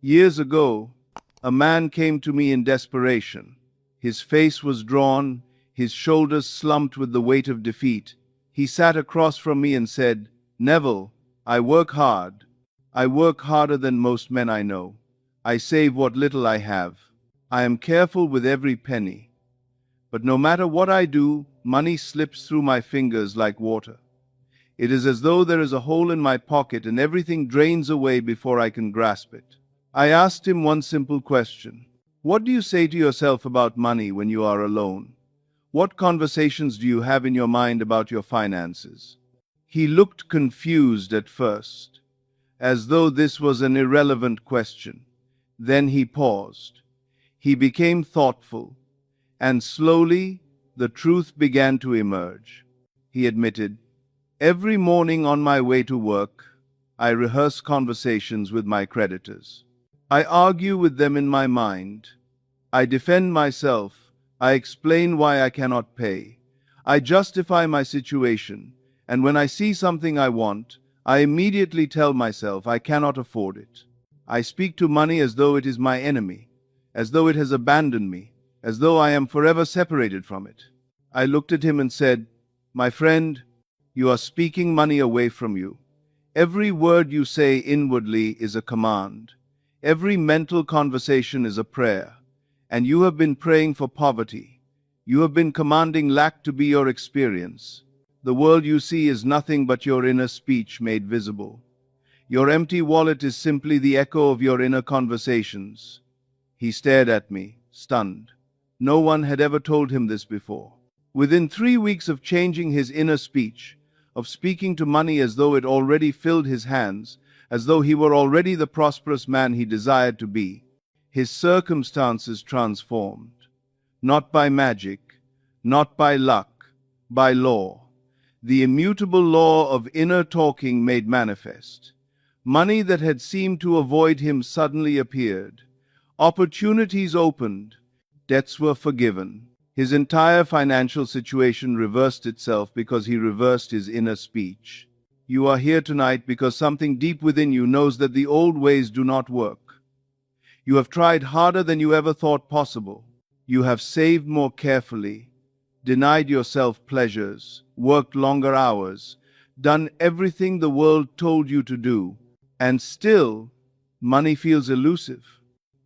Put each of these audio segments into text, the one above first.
Years ago, a man came to me in desperation. His face was drawn, his shoulders slumped with the weight of defeat. He sat across from me and said, "Neville, I work hard. I work harder than most men I know. I save what little I have. I am careful with every penny. But no matter what I do, money slips through my fingers like water. It is as though there is a hole in my pocket and everything drains away before I can grasp it." I asked him one simple question. What do you say to yourself about money when you are alone? What conversations do you have in your mind about your finances? He looked confused at first, as though this was an irrelevant question. Then he paused. He became thoughtful, and slowly the truth began to emerge. He admitted, "Every morning on my way to work, I rehearse conversations with my creditors. I argue with them in my mind. I defend myself. I explain why I cannot pay. I justify my situation, and when I see something I want, I immediately tell myself I cannot afford it. I speak to money as though it is my enemy, as though it has abandoned me, as though I am forever separated from it." I looked at him and said, "My friend, you are speaking money away from you. Every word you say inwardly is a command. Every mental conversation is a prayer. And you have been praying for poverty. You have been commanding lack to be your experience. The world you see is nothing but your inner speech made visible. Your empty wallet is simply the echo of your inner conversations." He stared at me, stunned. No one had ever told him this before. Within 3 weeks of changing his inner speech, of speaking to money as though it already filled his hands, as though he were already the prosperous man he desired to be, his circumstances transformed. Not by magic, not by luck, by law. The immutable law of inner talking made manifest. Money that had seemed to avoid him suddenly appeared. Opportunities opened. Debts were forgiven. His entire financial situation reversed itself because he reversed his inner speech. You are here tonight because something deep within you knows that the old ways do not work. You have tried harder than you ever thought possible. You have saved more carefully, denied yourself pleasures, worked longer hours, done everything the world told you to do, and still, money feels elusive.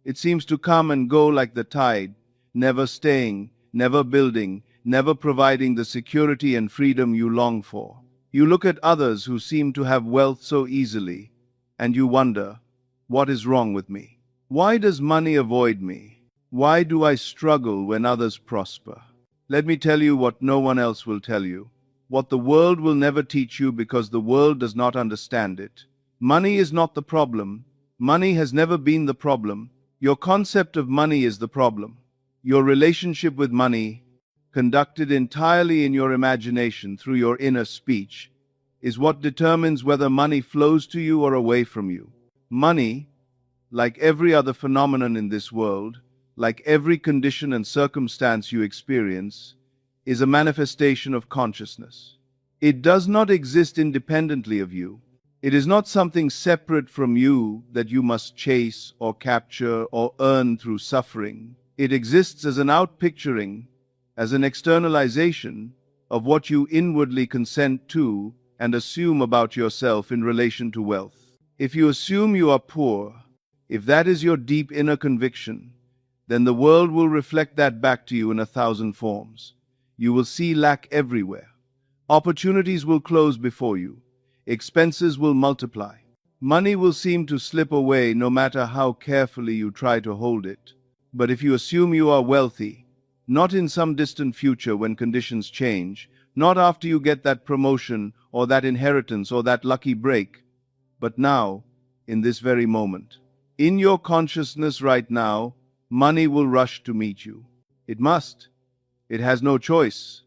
It seems to come and go like the tide, never staying, never building, never providing the security and freedom you long for. You look at others who seem to have wealth so easily, and you wonder, what is wrong with me? Why does money avoid me? Why do I struggle when others prosper? Let me tell you what no one else will tell you, what the world will never teach you because the world does not understand it. Money is not the problem. Money has never been the problem. Your concept of money is the problem. Your relationship with money, conducted entirely in your imagination through your inner speech, is what determines whether money flows to you or away from you. Money, like every other phenomenon in this world, like every condition and circumstance you experience, is a manifestation of consciousness. It does not exist independently of you. It is not something separate from you that you must chase or capture or earn through suffering. It exists as an outpicturing, as an externalization of what you inwardly consent to and assume about yourself in relation to wealth. If you assume you are poor, if that is your deep inner conviction, then the world will reflect that back to you in 1,000 forms. You will see lack everywhere. Opportunities will close before you. Expenses will multiply. Money will seem to slip away no matter how carefully you try to hold it. But if you assume you are wealthy, not in some distant future when conditions change, not after you get that promotion or that inheritance or that lucky break, but now, in this very moment, in your consciousness right now, money will rush to meet you. It must. It has no choice.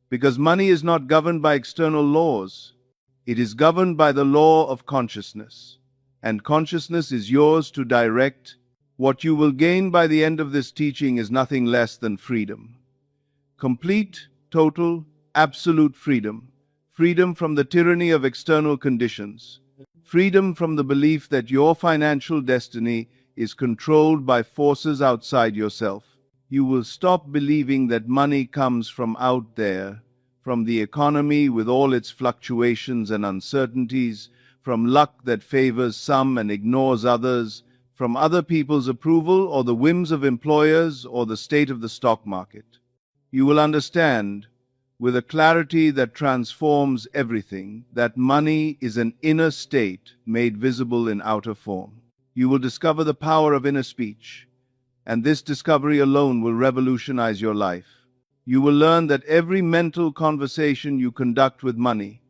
Because money is not governed by external laws. It is governed by the law of consciousness. And consciousness is yours to direct. What you will gain by the end of this teaching is nothing less than freedom. Complete, total, absolute freedom. Freedom from the tyranny of external conditions. freedom from the belief that your financial destiny is controlled by forces outside yourself. You will stop believing that money comes from out there, from the economy with all its fluctuations and uncertainties, from luck that favors some and ignores others, from other people's approval or the whims of employers or the state of the stock market. You will understand, with a clarity that transforms everything, that money is an inner state made visible in outer form. You will discover the power of inner speech, and this discovery alone will revolutionize your life. You will learn that every mental conversation you conduct with money,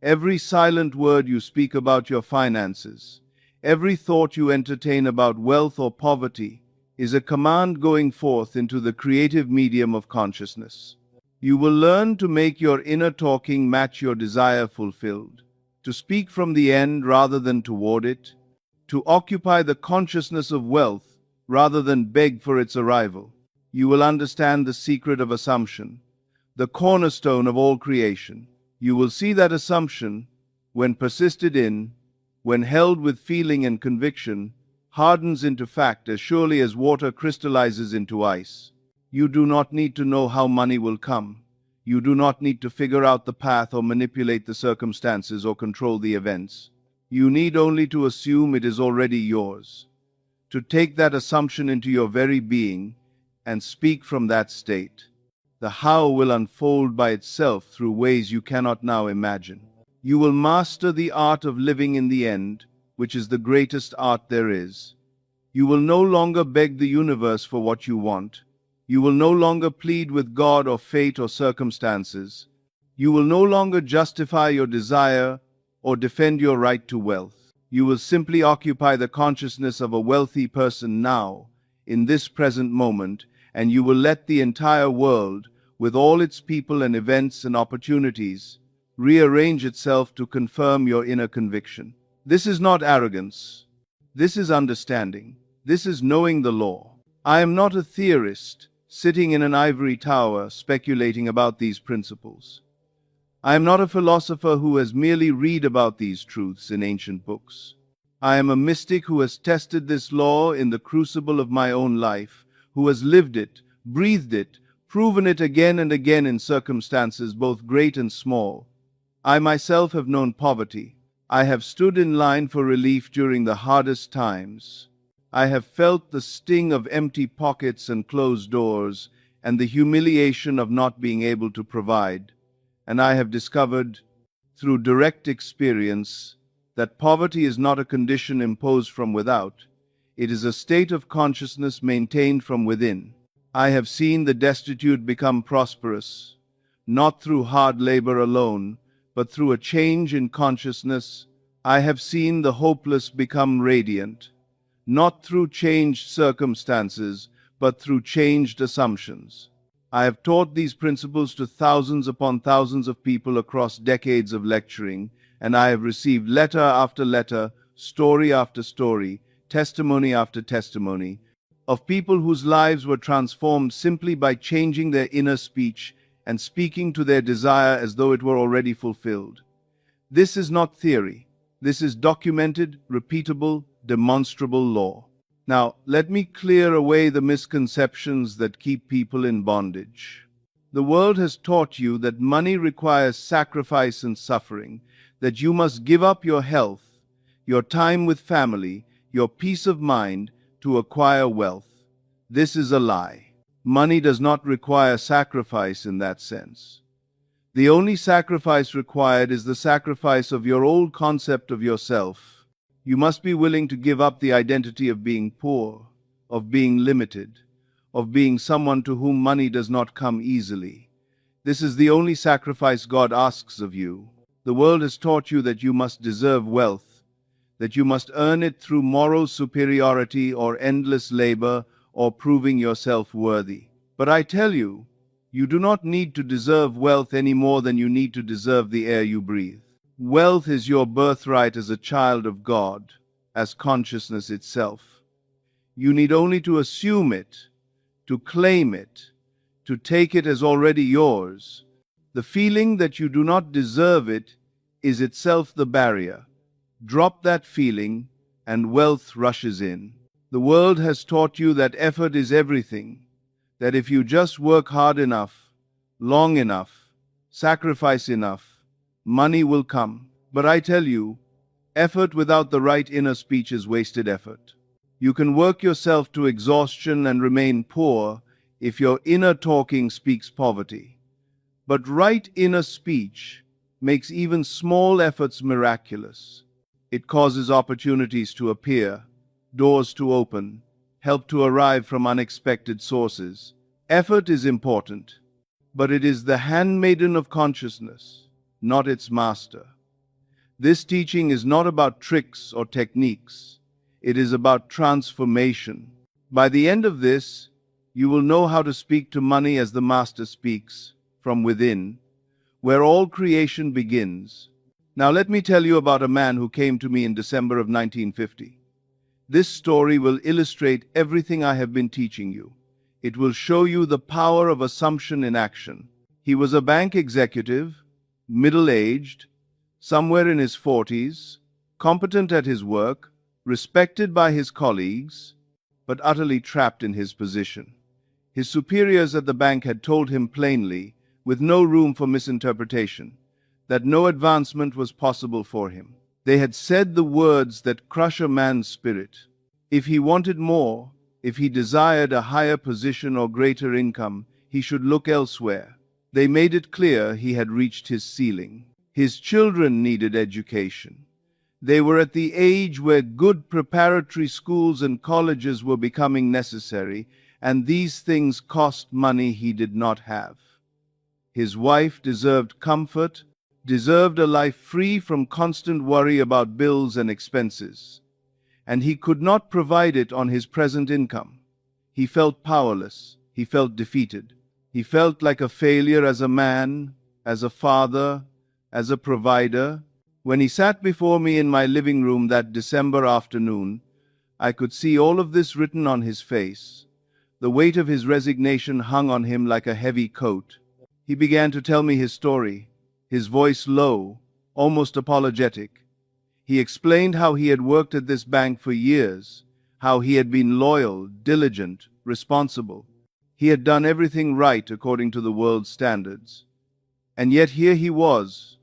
every silent word you speak about your finances, every thought you entertain about wealth or poverty is a command going forth into the creative medium of consciousness. You will learn to make your inner talking match your desire fulfilled, to speak from the end rather than toward it, to occupy the consciousness of wealth rather than beg for its arrival. You will understand the secret of assumption, the cornerstone of all creation. You will see that assumption, when persisted in, when held with feeling and conviction, hardens into fact as surely as water crystallizes into ice. You do not need to know how money will come. You do not need to figure out the path or manipulate the circumstances or control the events. You need only to assume it is already yours, to take that assumption into your very being and speak from that state. The how will unfold by itself through ways you cannot now imagine. You will master the art of living in the end, which is the greatest art there is. You will no longer beg the universe for what you want. You will no longer plead with God or fate or circumstances. You will no longer justify your desire or defend your right to wealth. You will simply occupy the consciousness of a wealthy person now, in this present moment, and you will let the entire world, with all its people and events and opportunities, rearrange itself to confirm your inner conviction. This is not arrogance. This is understanding. This is knowing the law. I am not a theorist sitting in an ivory tower speculating about these principles. I am not a philosopher who has merely read about these truths in ancient books. I am a mystic who has tested this law in the crucible of my own life, who has lived it, breathed it, proven it again and again in circumstances both great and small. I myself have known poverty. I have stood in line for relief during the hardest times. I have felt the sting of empty pockets and closed doors, and the humiliation of not being able to provide. And I have discovered, through direct experience, that poverty is not a condition imposed from without. It is a state of consciousness maintained from within. I have seen the destitute become prosperous, not through hard labor alone, but through a change in consciousness. I have seen the hopeless become radiant, not through changed circumstances, but through changed assumptions. I have taught these principles to thousands upon thousands of people across decades of lecturing, and I have received letter after letter, story after story, testimony after testimony, of people whose lives were transformed simply by changing their inner speech and speaking to their desire as though it were already fulfilled. This is not theory. This is documented, repeatable, demonstrable law. Now, let me clear away the misconceptions that keep people in bondage. The world has taught you that money requires sacrifice and suffering, that you must give up your health, your time with family, your peace of mind to acquire wealth. This is a lie. Money does not require sacrifice in that sense. The only sacrifice required is the sacrifice of your old concept of yourself. You must be willing to give up the identity of being poor, of being limited, of being someone to whom money does not come easily. This is the only sacrifice God asks of you. The world has taught you that you must deserve wealth, that you must earn it through moral superiority or endless labor or proving yourself worthy. But I tell you, you do not need to deserve wealth any more than you need to deserve the air you breathe. Wealth is your birthright as a child of God, as consciousness itself. You need only to assume it, to claim it, to take it as already yours. The feeling that you do not deserve it is itself the barrier. Drop that feeling, and wealth rushes in. The world has taught you that effort is everything, that if you just work hard enough, long enough, sacrifice enough, money will come. But I tell you, effort without the right inner speech is wasted effort. You can work yourself to exhaustion and remain poor if your inner talking speaks poverty. But right inner speech makes even small efforts miraculous. It causes opportunities to appear, doors to open, help to arrive from unexpected sources. Effort is important, but it is the handmaiden of consciousness, not its master. This teaching is not about tricks or techniques. It is about transformation. By the end of this, you will know how to speak to money as the Master speaks, from within, where all creation begins. Now let me tell you about a man who came to me in December of 1950. This story will illustrate everything I have been teaching you. It will show you the power of assumption in action. He was a bank executive, middle-aged, somewhere in his 40s, competent at his work, respected by his colleagues, but utterly trapped in his position. His superiors at the bank had told him plainly, with no room for misinterpretation, that no advancement was possible for him. They had said the words that crush a man's spirit. If he wanted more, if he desired a higher position or greater income, he should look elsewhere. They made it clear he had reached his ceiling. His children needed education. They were at the age where good preparatory schools and colleges were becoming necessary, and these things cost money he did not have. His wife deserved comfort, deserved a life free from constant worry about bills and expenses, and he could not provide it on his present income. He felt powerless. He felt defeated. He felt like a failure as a man, as a father, as a provider. When he sat before me in my living room that December afternoon, I could see all of this written on his face. The weight of his resignation hung on him like a heavy coat. He began to tell me his story, his voice low, almost apologetic. He explained how he had worked at this bank for years, how he had been loyal, diligent, responsible. He had done everything right according to the world's standards. And yet here he was,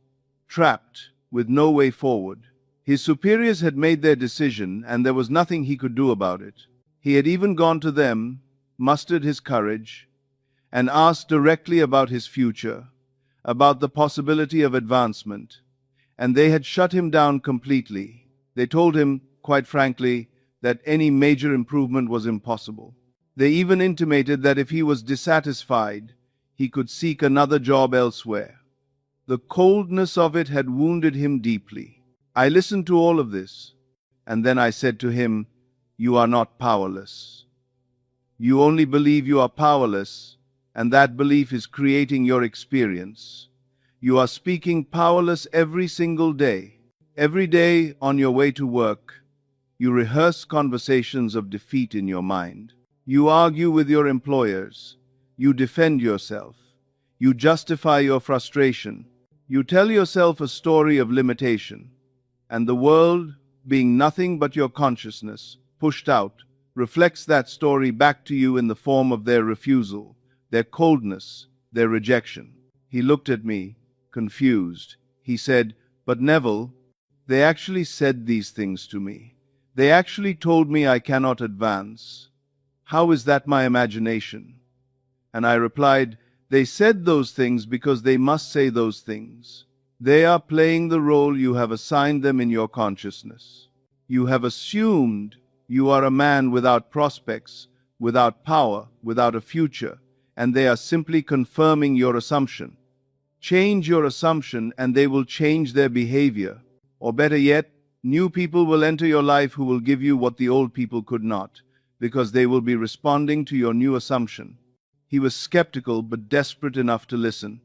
trapped, with no way forward. His superiors had made their decision, and there was nothing he could do about it. He had even gone to them, mustered his courage, and asked directly about his future, about the possibility of advancement, and they had shut him down completely. They told him, quite frankly, that any major improvement was impossible. They even intimated that if he was dissatisfied, he could seek another job elsewhere. The coldness of it had wounded him deeply. I listened to all of this, and then I said to him, "You are not powerless. You only believe you are powerless, and that belief is creating your experience. You are speaking powerless every single day. Every day on your way to work, you rehearse conversations of defeat in your mind. You argue with your employers. You defend yourself. You justify your frustration. You tell yourself a story of limitation, and the world, being nothing but your consciousness, pushed out, reflects that story back to you in the form of their refusal, their coldness, their rejection." He looked at me, confused. He said, "But Neville, they actually said these things to me. They actually told me I cannot advance. How is that my imagination?" And I replied, "They said those things because they must say those things. They are playing the role you have assigned them in your consciousness. You have assumed you are a man without prospects, without power, without a future, and they are simply confirming your assumption. Change your assumption and they will change their behavior. Or better yet, new people will enter your life who will give you what the old people could not, because they will be responding to your new assumption." He was skeptical but desperate enough to listen.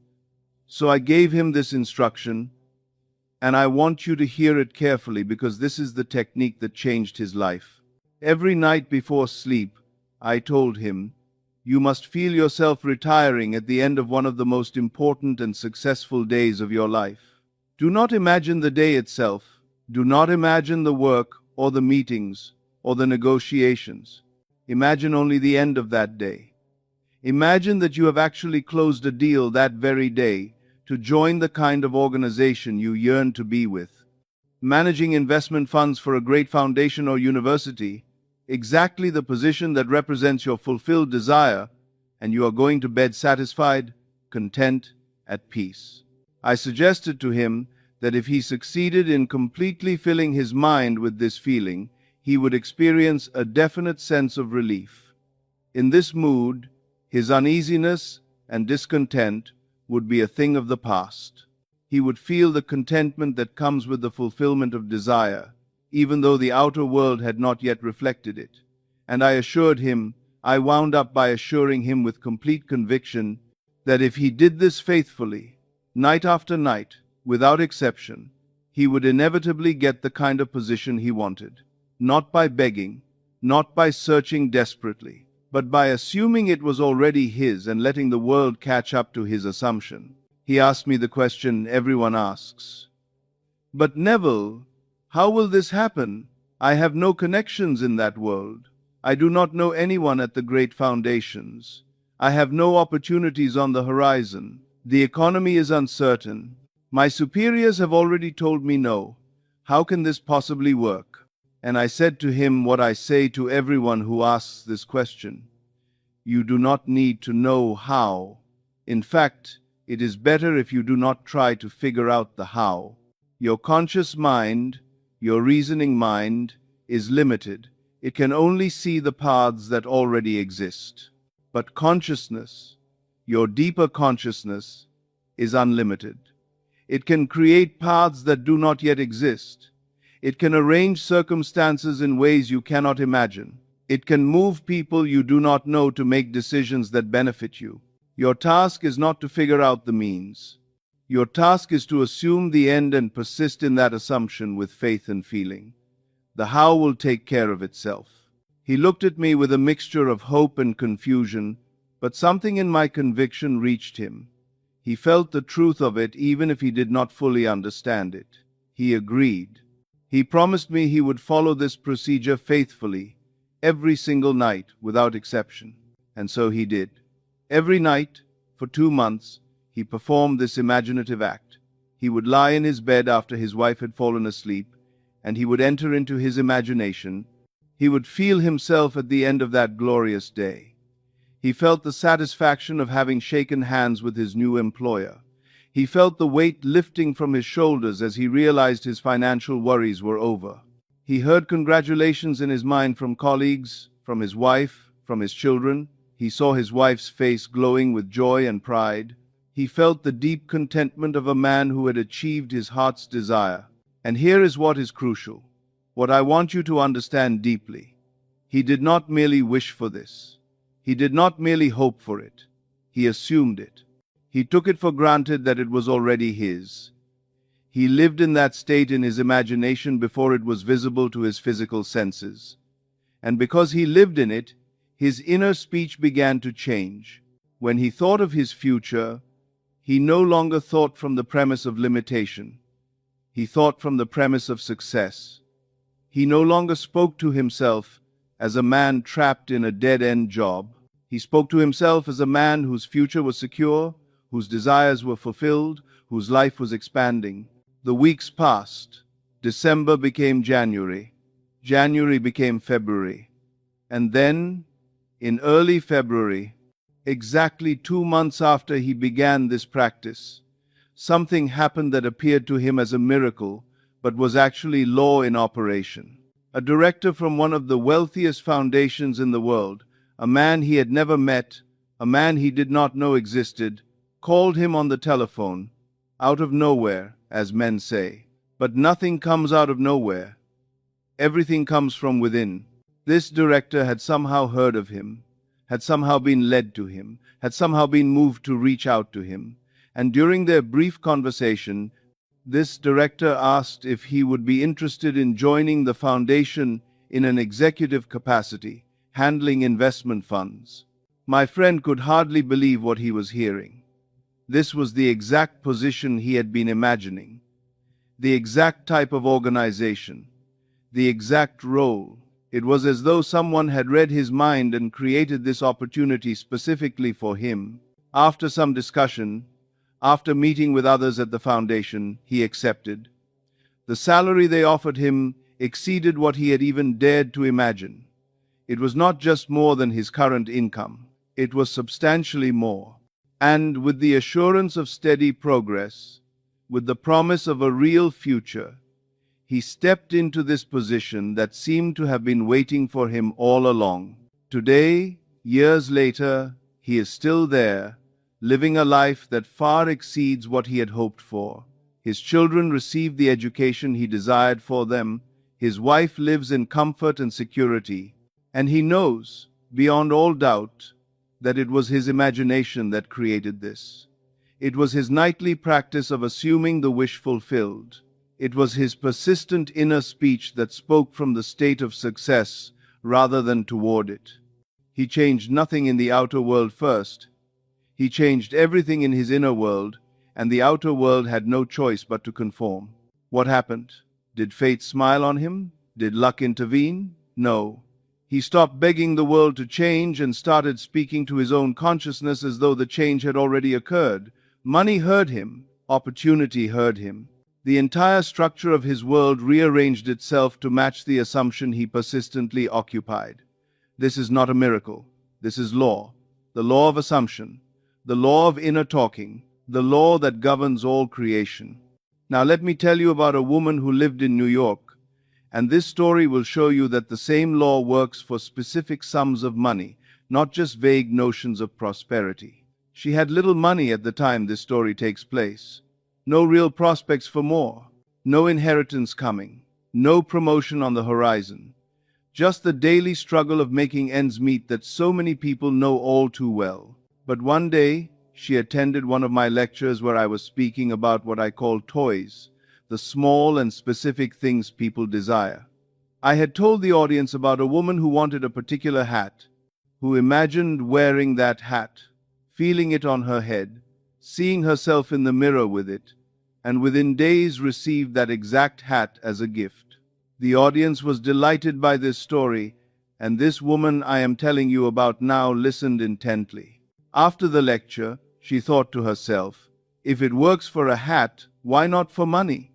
So I gave him this instruction, and I want you to hear it carefully because this is the technique that changed his life. Every night before sleep, I told him, "You must feel yourself retiring at the end of one of the most important and successful days of your life. Do not imagine the day itself. Do not imagine the work or the meetings or the negotiations. Imagine only the end of that day. Imagine that you have actually closed a deal that very day to join the kind of organization you yearn to be with. Managing investment funds for a great foundation or university, exactly the position that represents your fulfilled desire, and you are going to bed satisfied, content, at peace. I suggested to him that if he succeeded in completely filling his mind with this feeling, he would experience a definite sense of relief. In this mood, his uneasiness and discontent would be a thing of the past. He would feel the contentment that comes with the fulfillment of desire, even though the outer world had not yet reflected it. And I wound up by assuring him with complete conviction that if he did this faithfully, night after night, without exception, he would inevitably get the kind of position he wanted. Not by begging, not by searching desperately, but by assuming it was already his and letting the world catch up to his assumption. He asked me the question everyone asks. But Neville, how will this happen? I have no connections in that world. I do not know anyone at the great foundations. I have no opportunities on the horizon. The economy is uncertain. My superiors have already told me no. How can this possibly work? And I said to him what I say to everyone who asks this question. You do not need to know how. In fact, it is better if you do not try to figure out the how. Your conscious mind, your reasoning mind, is limited. It can only see the paths that already exist. But consciousness, your deeper consciousness, is unlimited. It can create paths that do not yet exist. It can arrange circumstances in ways you cannot imagine. It can move people you do not know to make decisions that benefit you. Your task is not to figure out the means. Your task is to assume the end and persist in that assumption with faith and feeling. The how will take care of itself. He looked at me with a mixture of hope and confusion, but something in my conviction reached him. He felt the truth of it even if he did not fully understand it. He agreed. He promised me he would follow this procedure faithfully, every single night without exception. And so he did. Every night, for 2 months, he performed this imaginative act. He would lie in his bed after his wife had fallen asleep, and he would enter into his imagination. He would feel himself at the end of that glorious day. He felt the satisfaction of having shaken hands with his new employer. He felt the weight lifting from his shoulders as he realized his financial worries were over. He heard congratulations in his mind from colleagues, from his wife, from his children. He saw his wife's face glowing with joy and pride. He felt the deep contentment of a man who had achieved his heart's desire. And here is what is crucial, what I want you to understand deeply. He did not merely wish for this. He did not merely hope for it. He assumed it. He took it for granted that it was already his. He lived in that state in his imagination before it was visible to his physical senses. And because he lived in it, his inner speech began to change. When he thought of his future, he no longer thought from the premise of limitation. He thought from the premise of success. He no longer spoke to himself as a man trapped in a dead-end job. He spoke to himself as a man whose future was secure, whose desires were fulfilled, whose life was expanding. The weeks passed. December became January. January became February. And then, in early February, exactly 2 months after he began this practice, something happened that appeared to him as a miracle, but was actually law in operation. A director from one of the wealthiest foundations in the world, a man he had never met, a man he did not know existed, called him on the telephone, out of nowhere, as men say. But nothing comes out of nowhere. Everything comes from within. This director had somehow heard of him, had somehow been led to him, had somehow been moved to reach out to him. And during their brief conversation, this director asked if he would be interested in joining the foundation in an executive capacity, handling investment funds. My friend could hardly believe what he was hearing. This was the exact position he had been imagining. the exact type of organization, the exact role. It was as though someone had read his mind and created this opportunity specifically for him. After some discussion, after meeting with others at the foundation, he accepted. The salary they offered him exceeded what he had even dared to imagine. It was not just more than his current income. It was substantially more. And with the assurance of steady progress, with the promise of a real future, he stepped into this position that seemed to have been waiting for him all along. Today, years later, he is still there, living a life that far exceeds what he had hoped for. His children received the education he desired for them. His wife lives in comfort and security. And he knows, beyond all doubt, that it was his imagination that created this. It was his nightly practice of assuming the wish fulfilled. It was his persistent inner speech that spoke from the state of success rather than toward it. He changed nothing in the outer world first. He changed everything in his inner world, and the outer world had no choice but to conform. What happened? Did fate smile on him? Did luck intervene? No. He stopped begging the world to change and started speaking to his own consciousness as though the change had already occurred. Money heard him. Opportunity heard him. The entire structure of his world rearranged itself to match the assumption he persistently occupied. This is not a miracle. This is law. The law of assumption. The law of inner talking. The law that governs all creation. Now let me tell you about a woman who lived in New York. And this story will show you that the same law works for specific sums of money, not just vague notions of prosperity. She had little money at the time this story takes place. No real prospects for more. No inheritance coming. No promotion on the horizon. Just the daily struggle of making ends meet that so many people know all too well. But one day, she attended one of my lectures where I was speaking about what I call toys, the small and specific things people desire. I had told the audience about a woman who wanted a particular hat, who imagined wearing that hat, feeling it on her head, seeing herself in the mirror with it, and within days received that exact hat as a gift. The audience was delighted by this story, and this woman I am telling you about now listened intently. After the lecture, she thought to herself, if it works for a hat, why not for money?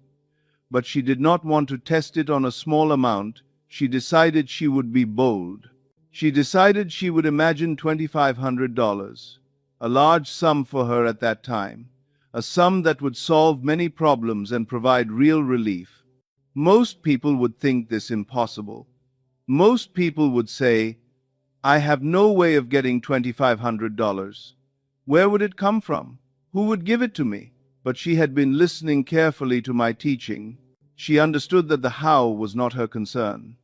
But she did not want to test it on a small amount. She decided she would be bold. She decided she would imagine $2,500, a large sum for her at that time, a sum that would solve many problems and provide real relief. Most people would think this impossible. Most people would say, I have no way of getting $2,500. Where would it come from? Who would give it to me? But she had been listening carefully to my teaching. She understood that the how was not her concern.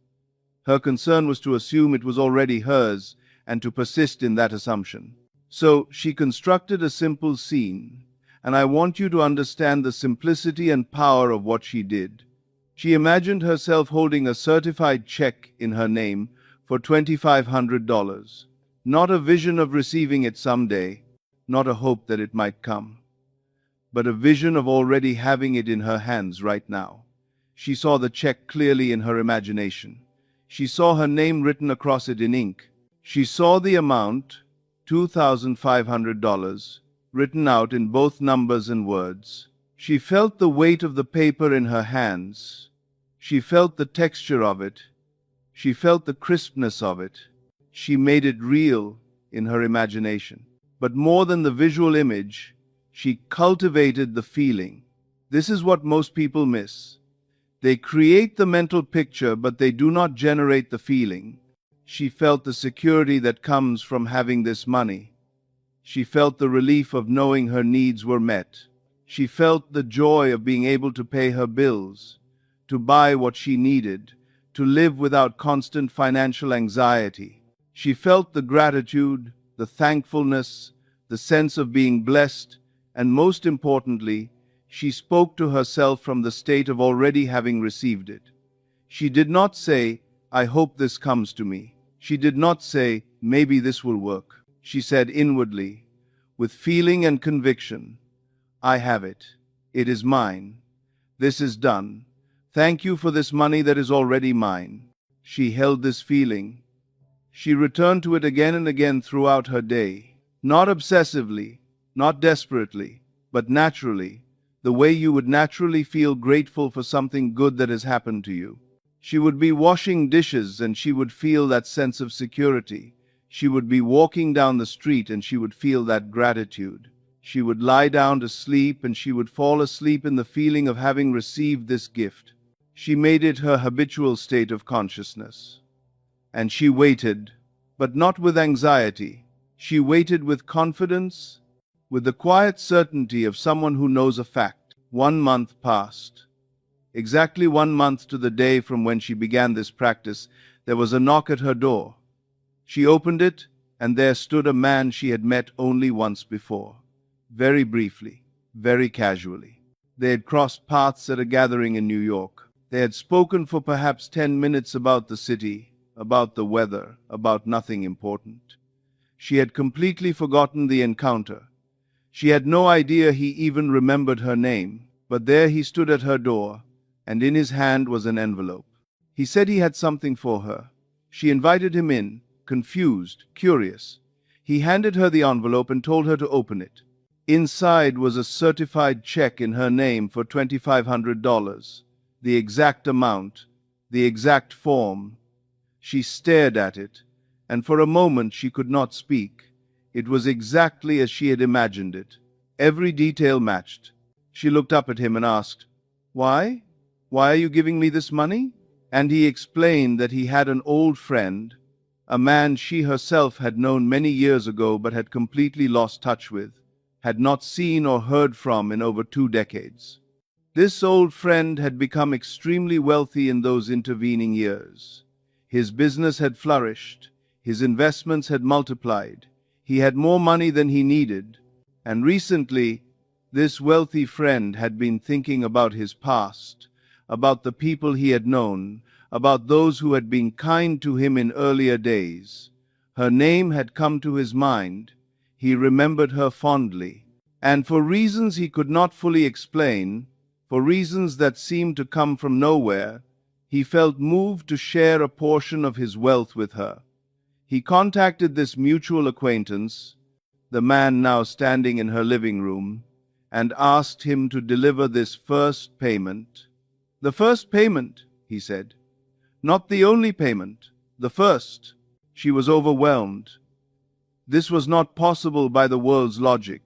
Her concern was to assume it was already hers and to persist in that assumption. So she constructed a simple scene, and I want you to understand the simplicity and power of what she did. She imagined herself holding a certified check in her name for $2,500, not a vision of receiving it someday, not a hope that it might come, but a vision of already having it in her hands right now. She saw the check clearly in her imagination. She saw her name written across it in ink. She saw the amount, $2,500, written out in both numbers and words. She felt the weight of the paper in her hands. She felt the texture of it. She felt the crispness of it. She made it real in her imagination. But more than the visual image, she cultivated the feeling. This is what most people miss. They create the mental picture, but they do not generate the feeling. She felt the security that comes from having this money. She felt the relief of knowing her needs were met. She felt the joy of being able to pay her bills, to buy what she needed, to live without constant financial anxiety. She felt the gratitude, the thankfulness, the sense of being blessed, and most importantly, she spoke to herself from the state of already having received it. She did not say, I hope this comes to me. She did not say, maybe this will work. She said inwardly, with feeling and conviction, I have it. It is mine. This is done. Thank you for this money that is already mine. She held this feeling. She returned to it again and again throughout her day. Not obsessively, not desperately, but naturally, the way you would naturally feel grateful for something good that has happened to you. She would be washing dishes and she would feel that sense of security. She would be walking down the street and she would feel that gratitude. She would lie down to sleep and she would fall asleep in the feeling of having received this gift. She made it her habitual state of consciousness. And she waited, but not with anxiety. She waited with confidence, with the quiet certainty of someone who knows a fact. 1 month passed. Exactly 1 month to the day from when she began this practice, there was a knock at her door. She opened it, and there stood a man she had met only once before. Very briefly, very casually. They had crossed paths at a gathering in New York. They had spoken for perhaps 10 minutes about the city, about the weather, about nothing important. She had completely forgotten the encounter. She had no idea he even remembered her name, but there he stood at her door, and in his hand was an envelope. He said he had something for her. She invited him in, confused, curious. He handed her the envelope and told her to open it. Inside was a certified check in her name for $2,500, the exact amount, the exact form. She stared at it, and for a moment she could not speak. It was exactly as she had imagined it. Every detail matched. She looked up at him and asked, "Why? Why are you giving me this money?" And he explained that he had an old friend, a man she herself had known many years ago but had completely lost touch with, had not seen or heard from in over 2 decades. This old friend had become extremely wealthy in those intervening years. His business had flourished, his investments had multiplied, he had more money than he needed, and recently, this wealthy friend had been thinking about his past, about the people he had known, about those who had been kind to him in earlier days. Her name had come to his mind. He remembered her fondly, and for reasons he could not fully explain, for reasons that seemed to come from nowhere, he felt moved to share a portion of his wealth with her. He contacted this mutual acquaintance, the man now standing in her living room, and asked him to deliver this first payment. "The first payment," he said. "Not the only payment, the first." She was overwhelmed. This was not possible by the world's logic.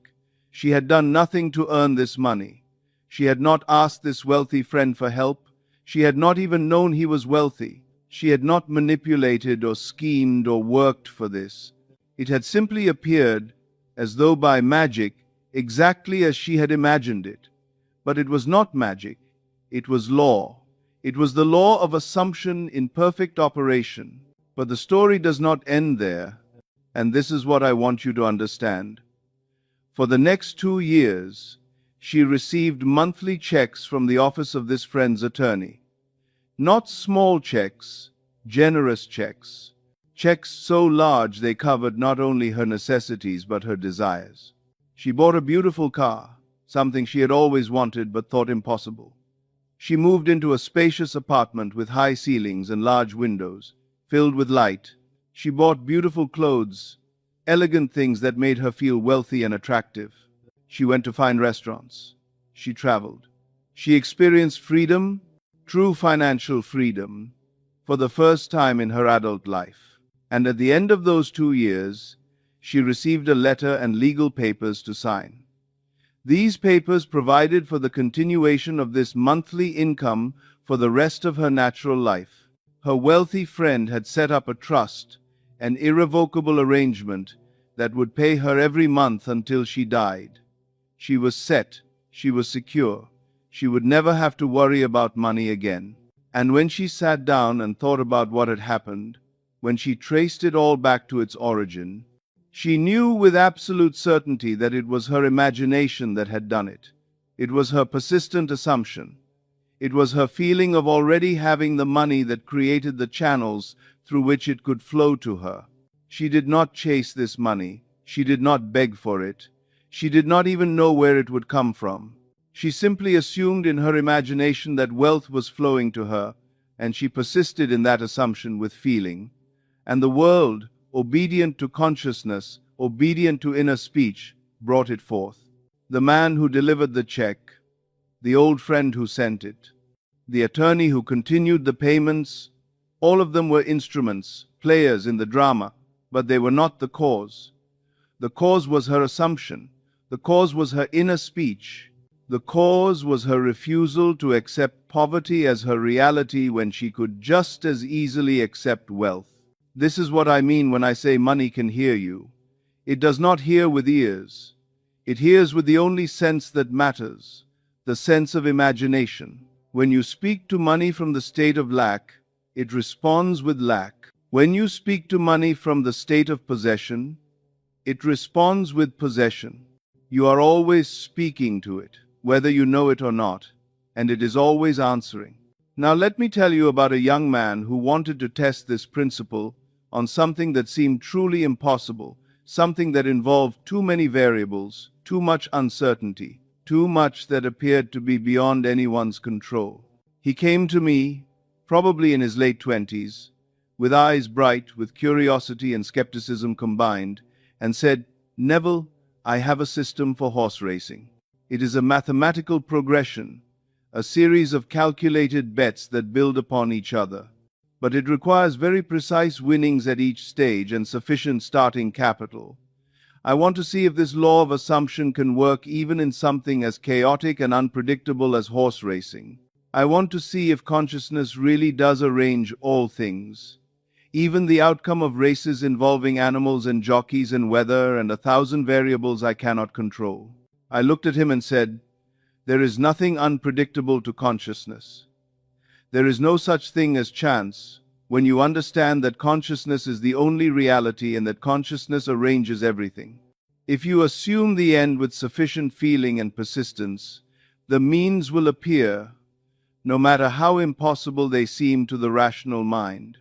She had done nothing to earn this money. She had not asked this wealthy friend for help. She had not even known he was wealthy. She had not manipulated or schemed or worked for this. It had simply appeared, as though by magic, exactly as she had imagined it. But it was not magic. It was law. It was the law of assumption in perfect operation. But the story does not end there, and this is what I want you to understand. For the next 2 years, she received monthly checks from the office of this friend's attorney. Not small checks, generous checks. Checks so large they covered not only her necessities but her desires. She bought a beautiful car, something she had always wanted but thought impossible. She moved into a spacious apartment with high ceilings and large windows, filled with light. She bought beautiful clothes, elegant things that made her feel wealthy and attractive. She went to fine restaurants. She traveled. She experienced freedom, true financial freedom, for the first time in her adult life. And at the end of those 2 years, she received a letter and legal papers to sign. These papers provided for the continuation of this monthly income for the rest of her natural life. Her wealthy friend had set up a trust, an irrevocable arrangement that would pay her every month until she died. She was set, she was secure, she would never have to worry about money again. And when she sat down and thought about what had happened, when she traced it all back to its origin, she knew with absolute certainty that it was her imagination that had done it. It was her persistent assumption. It was her feeling of already having the money that created the channels through which it could flow to her. She did not chase this money. She did not beg for it. She did not even know where it would come from. She simply assumed in her imagination that wealth was flowing to her, and she persisted in that assumption with feeling. And the world, obedient to consciousness, obedient to inner speech, brought it forth. The man who delivered the check, the old friend who sent it, the attorney who continued the payments, all of them were instruments, players in the drama, but they were not the cause. The cause was her assumption. The cause was her inner speech. The cause was her refusal to accept poverty as her reality when she could just as easily accept wealth. This is what I mean when I say money can hear you. It does not hear with ears. It hears with the only sense that matters, the sense of imagination. When you speak to money from the state of lack, it responds with lack. When you speak to money from the state of possession, it responds with possession. You are always speaking to it, whether you know it or not, and it is always answering. Now let me tell you about a young man who wanted to test this principle on something that seemed truly impossible, something that involved too many variables, too much uncertainty, too much that appeared to be beyond anyone's control. He came to me, probably in his late 20s, with eyes bright with curiosity and skepticism combined, and said, "Neville, I have a system for horse racing. It is a mathematical progression, a series of calculated bets that build upon each other. But it requires very precise winnings at each stage and sufficient starting capital. I want to see if this law of assumption can work even in something as chaotic and unpredictable as horse racing. I want to see if consciousness really does arrange all things, even the outcome of races involving animals and jockeys and weather and 1,000 variables I cannot control." I looked at him and said, "There is nothing unpredictable to consciousness. There is no such thing as chance when you understand that consciousness is the only reality and that consciousness arranges everything. If you assume the end with sufficient feeling and persistence, the means will appear, no matter how impossible they seem to the rational mind.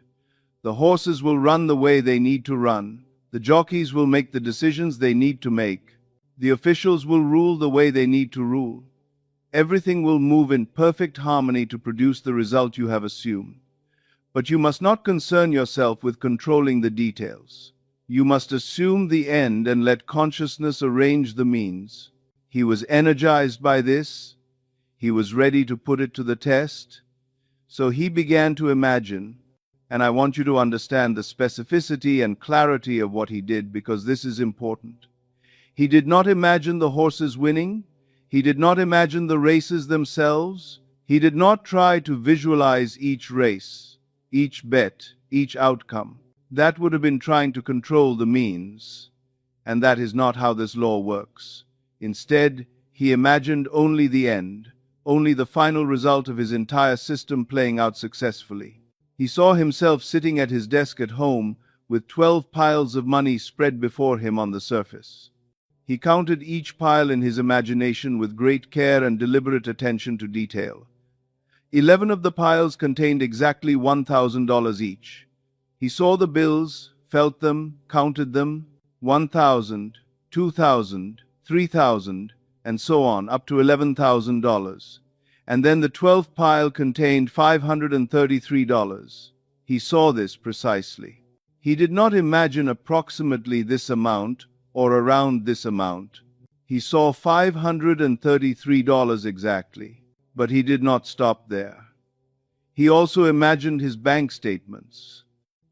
The horses will run the way they need to run. The jockeys will make the decisions they need to make. The officials will rule the way they need to rule. Everything will move in perfect harmony to produce the result you have assumed. But you must not concern yourself with controlling the details. You must assume the end and let consciousness arrange the means." He was energized by this. He was ready to put it to the test. So he began to imagine, and I want you to understand the specificity and clarity of what he did, because this is important. He did not imagine the horses winning. He did not imagine the races themselves. He did not try to visualize each race, each bet, each outcome. That would have been trying to control the means, and that is not how this law works. Instead, he imagined only the end, only the final result of his entire system playing out successfully. He saw himself sitting at his desk at home with 12 piles of money spread before him on the surface. He counted each pile in his imagination with great care and deliberate attention to detail. 11 of the piles contained exactly $1,000 each. He saw the bills, felt them, counted them, 1,000, 2,000, 3,000, and so on, up to $11,000. And then the 12th pile contained $533. He saw this precisely. He did not imagine approximately this amount or around this amount. He saw $533 exactly. But he did not stop there. He also imagined his bank statements.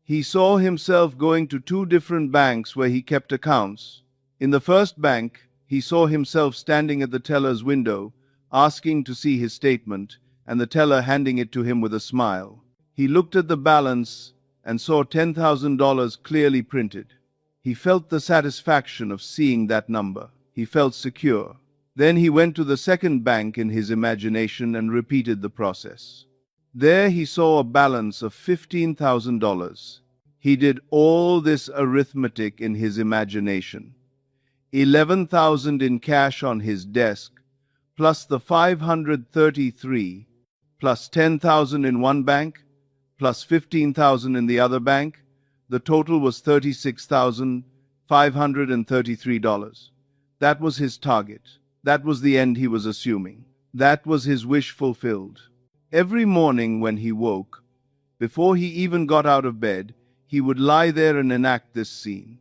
He saw himself going to 2 different banks where he kept accounts. In the first bank, he saw himself standing at the teller's window, asking to see his statement, and the teller handing it to him with a smile. He looked at the balance and saw $10,000 clearly printed. He felt the satisfaction of seeing that number. He felt secure. Then he went to the second bank in his imagination and repeated the process. There he saw a balance of $15,000. He did all this arithmetic in his imagination. 11,000 in cash on his desk, plus the 533, plus 10,000 in one bank, plus 15,000 in the other bank. The total was $36,533. That was his target. That was the end he was assuming. That was his wish fulfilled. Every morning when he woke, before he even got out of bed, he would lie there and enact this scene.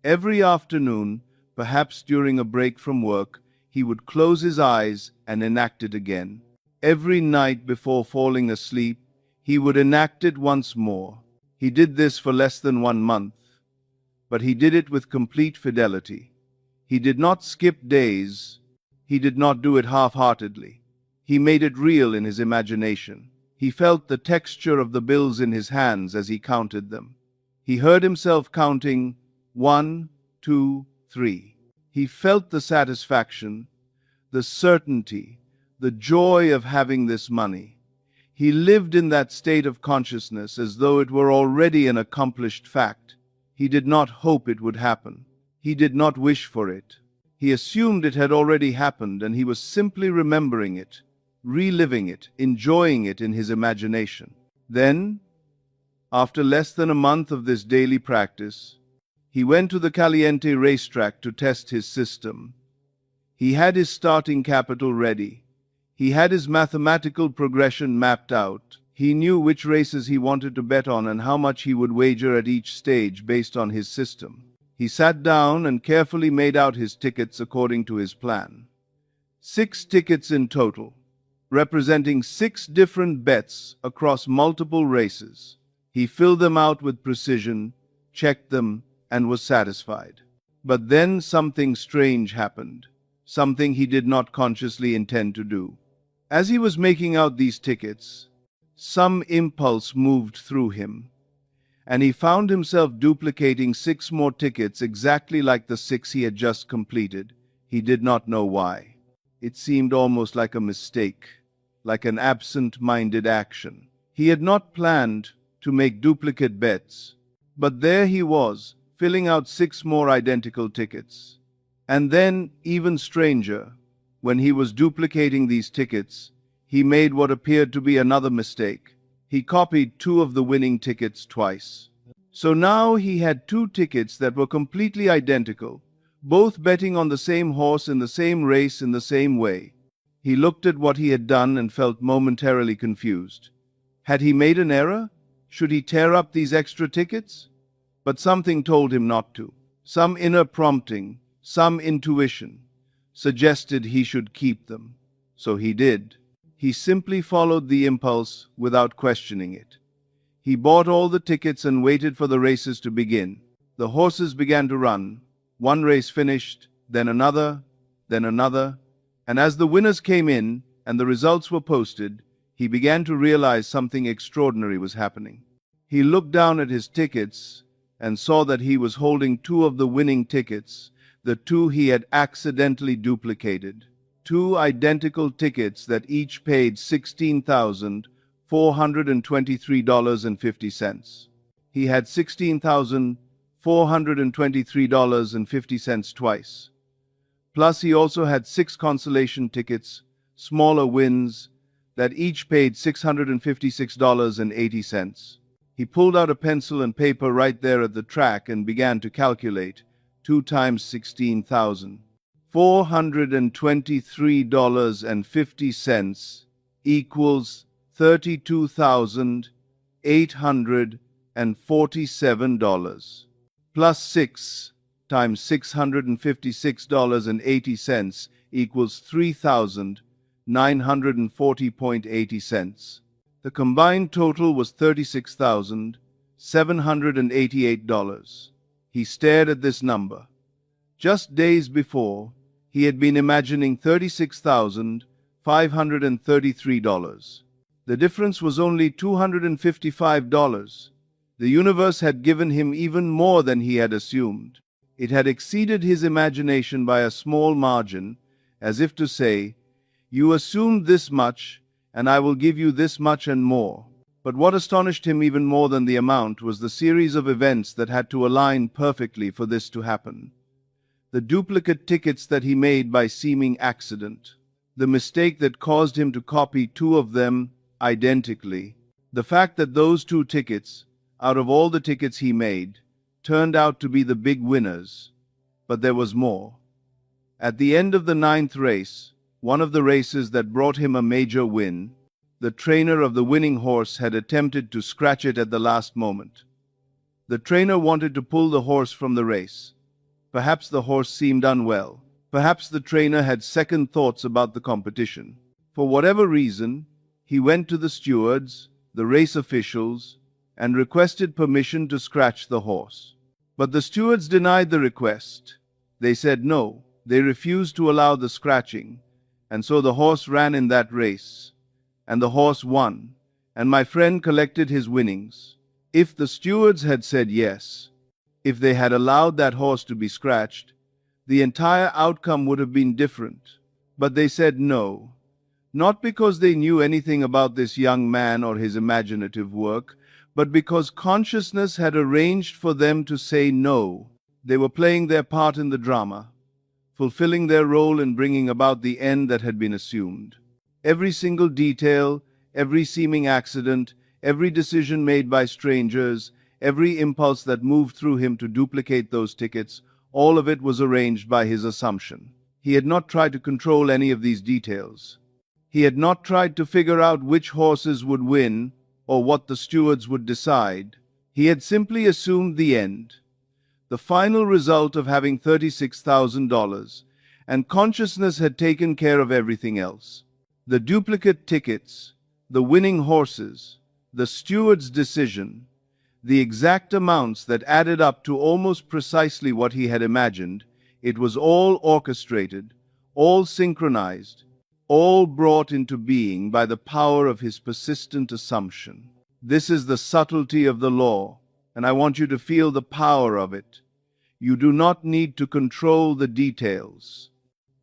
Every afternoon, perhaps during a break from work, he would close his eyes and enact it again. Every night before falling asleep, he would enact it once more. He did this for less than 1 month, but he did it with complete fidelity. He did not skip days. He did not do it half-heartedly. He made it real in his imagination. He felt the texture of the bills in his hands as he counted them. He heard himself counting 1, 2, 3. He felt the satisfaction, the certainty, the joy of having this money. He lived in that state of consciousness as though it were already an accomplished fact. He did not hope it would happen. He did not wish for it. He assumed it had already happened, and he was simply remembering it, reliving it, enjoying it in his imagination. Then, after less than a month of this daily practice, he went to the Caliente racetrack to test his system. He had his starting capital ready. He had his mathematical progression mapped out. He knew which races he wanted to bet on and how much he would wager at each stage based on his system. He sat down and carefully made out his tickets according to his plan. 6 tickets in total, representing 6 different bets across multiple races. He filled them out with precision, checked them, and was satisfied. But then something strange happened, something he did not consciously intend to do. As he was making out these tickets, some impulse moved through him, and he found himself duplicating 6 more tickets exactly like the 6 he had just completed. He did not know why. It seemed almost like a mistake, like an absent-minded action. He had not planned to make duplicate bets, but there he was, filling out 6 more identical tickets. And then, even stranger, when he was duplicating these tickets, he made what appeared to be another mistake. He copied 2 of the winning tickets twice. So now he had 2 tickets that were completely identical, both betting on the same horse in the same race in the same way. He looked at what he had done and felt momentarily confused. Had he made an error? Should he tear up these extra tickets? But something told him not to. Some inner prompting, some intuition, suggested he should keep them. So he did. He simply followed the impulse without questioning it. He bought all the tickets and waited for the races to begin. The horses began to run. 1 race finished, then another, and as the winners came in and the results were posted, he began to realize something extraordinary was happening. He looked down at his tickets and saw that he was holding 2 of the winning tickets, the 2 he had accidentally duplicated. 2 identical tickets that each paid $16,423.50. He had $16,423.50 twice. Plus he also had 6 consolation tickets, smaller wins, that each paid $656.80. He pulled out a pencil and paper right there at the track and began to calculate. 2 times $16,423.50 equals $32,847. Plus 6 times $656.80 equals $3,940.80. The combined total was $36,788. He stared at this number. Just days before, he had been imagining $36,533. The difference was only $255. The universe had given him even more than he had assumed. It had exceeded his imagination by a small margin, as if to say, "You assumed this much, and I will give you this much and more." But what astonished him even more than the amount was the series of events that had to align perfectly for this to happen. The duplicate tickets that he made by seeming accident, the mistake that caused him to copy 2 of them identically, the fact that those 2 tickets, out of all the tickets he made, turned out to be the big winners. But there was more. At the end of the 9th race, one of the races that brought him a major win, the trainer of the winning horse had attempted to scratch it at the last moment. The trainer wanted to pull the horse from the race. Perhaps the horse seemed unwell. Perhaps the trainer had second thoughts about the competition. For whatever reason, he went to the stewards, the race officials, and requested permission to scratch the horse. But the stewards denied the request. They said no, they refused to allow the scratching, and so the horse ran in that race, and the horse won, and my friend collected his winnings. If the stewards had said yes, if they had allowed that horse to be scratched, the entire outcome would have been different. But they said no, not because they knew anything about this young man or his imaginative work, but because consciousness had arranged for them to say no. They were playing their part in the drama, fulfilling their role in bringing about the end that had been assumed. Every single detail, every seeming accident, every decision made by strangers, every impulse that moved through him to duplicate those tickets, all of it was arranged by his assumption. He had not tried to control any of these details. He had not tried to figure out which horses would win or what the stewards would decide. He had simply assumed the end, the final result of having $36,000, and consciousness had taken care of everything else. The duplicate tickets, the winning horses, the steward's decision, the exact amounts that added up to almost precisely what he had imagined, it was all orchestrated, all synchronized, all brought into being by the power of his persistent assumption. This is the subtlety of the law, and I want you to feel the power of it. You do not need to control the details.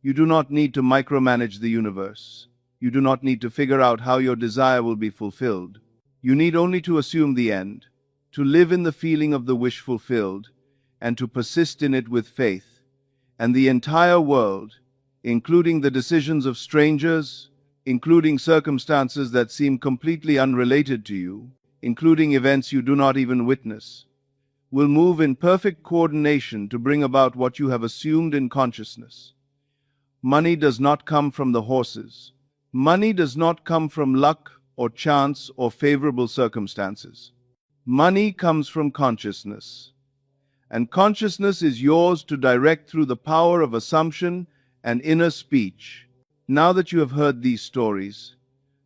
You do not need to micromanage the universe. You do not need to figure out how your desire will be fulfilled. You need only to assume the end, to live in the feeling of the wish fulfilled, and to persist in it with faith. And the entire world, including the decisions of strangers, including circumstances that seem completely unrelated to you, including events you do not even witness, will move in perfect coordination to bring about what you have assumed in consciousness. Money does not come from the horses. Money does not come from luck or chance or favorable circumstances. Money comes from consciousness. And consciousness is yours to direct through the power of assumption and inner speech. Now that you have heard these stories,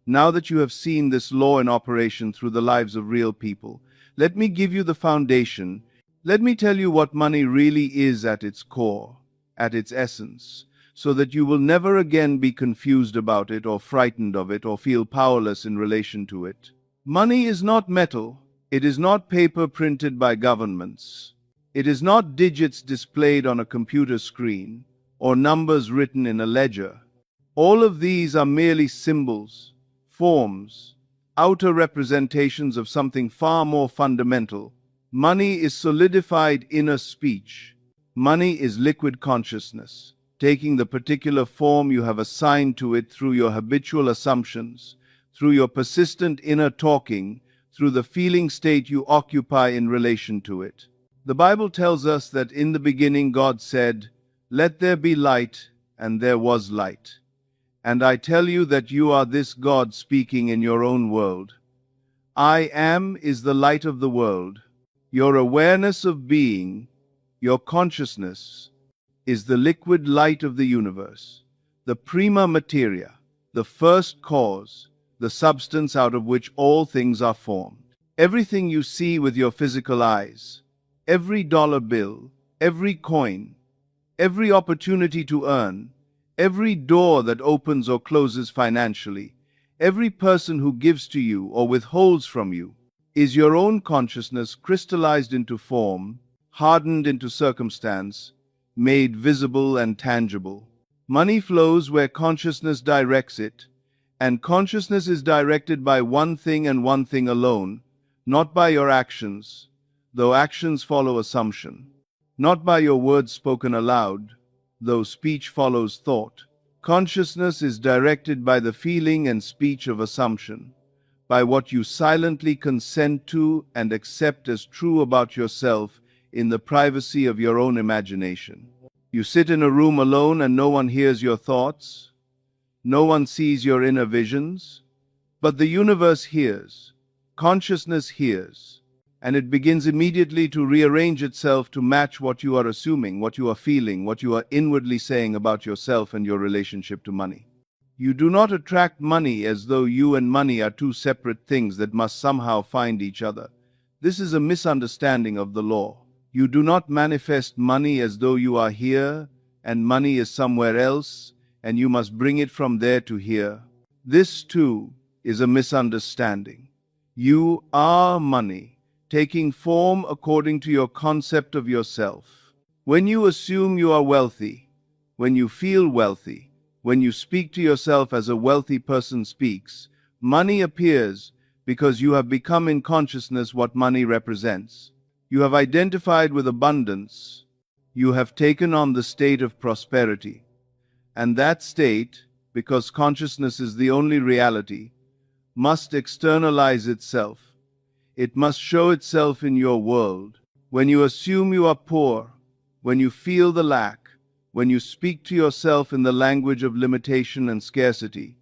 now that you have seen this law in operation through the lives of real people, let me give you the foundation. Let me tell you what money really is at its core, at its essence, so that you will never again be confused about it or frightened of it or feel powerless in relation to it. Money is not metal. It is not paper printed by governments. It is not digits displayed on a computer screen or numbers written in a ledger. All of these are merely symbols, forms, outer representations of something far more fundamental. Money is solidified inner speech. Money is liquid consciousness, taking the particular form you have assigned to it through your habitual assumptions, through your persistent inner talking, through the feeling state you occupy in relation to it. The Bible tells us that in the beginning God said, "Let there be light," and there was light. And I tell you that you are this God speaking in your own world. I am is the light of the world. Your awareness of being, your consciousness, is the liquid light of the universe, the prima materia, the first cause, the substance out of which all things are formed. Everything you see with your physical eyes, every dollar bill, every coin, every opportunity to earn, every door that opens or closes financially, every person who gives to you or withholds from you, is your own consciousness crystallized into form, hardened into circumstance, made visible and tangible. Money flows where consciousness directs it, and consciousness is directed by one thing and one thing alone, not by your actions, though actions follow assumption, not by your words spoken aloud, though speech follows thought. Consciousness is directed by the feeling and speech of assumption, by what you silently consent to and accept as true about yourself in the privacy of your own imagination. You sit in a room alone and no one hears your thoughts. No one sees your inner visions, but the universe hears. Consciousness hears, and it begins immediately to rearrange itself to match what you are assuming, what you are feeling, what you are inwardly saying about yourself and your relationship to money. You do not attract money as though you and money are two separate things that must somehow find each other. This is a misunderstanding of the law. You do not manifest money as though you are here and money is somewhere else and you must bring it from there to here. This too is a misunderstanding. You are money, taking form according to your concept of yourself. When you assume you are wealthy, when you feel wealthy, when you speak to yourself as a wealthy person speaks, money appears because you have become in consciousness what money represents. You have identified with abundance. You have taken on the state of prosperity. And that state, because consciousness is the only reality, must externalize itself. It must show itself in your world. When you assume you are poor, when you feel the lack, when you speak to yourself in the language of limitation and scarcity,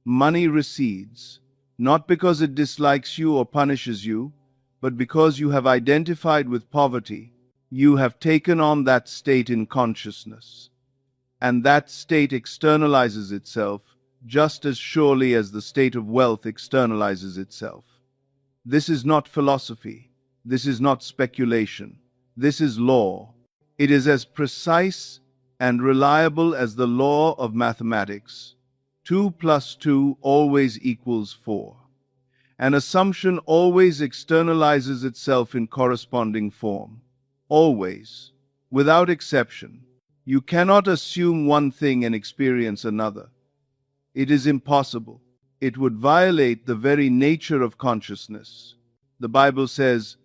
money recedes, not because it dislikes you or punishes you, but because you have identified with poverty. You have taken on that state in consciousness, and that state externalizes itself just as surely as the state of wealth externalizes itself. This is not philosophy. This is not speculation. This is law. It is as precise and reliable as the law of mathematics. 2 plus 2 always equals 4. An assumption always externalizes itself in corresponding form. Always, without exception. You cannot assume one thing and experience another. It is impossible. It would violate the very nature of consciousness. The Bible says,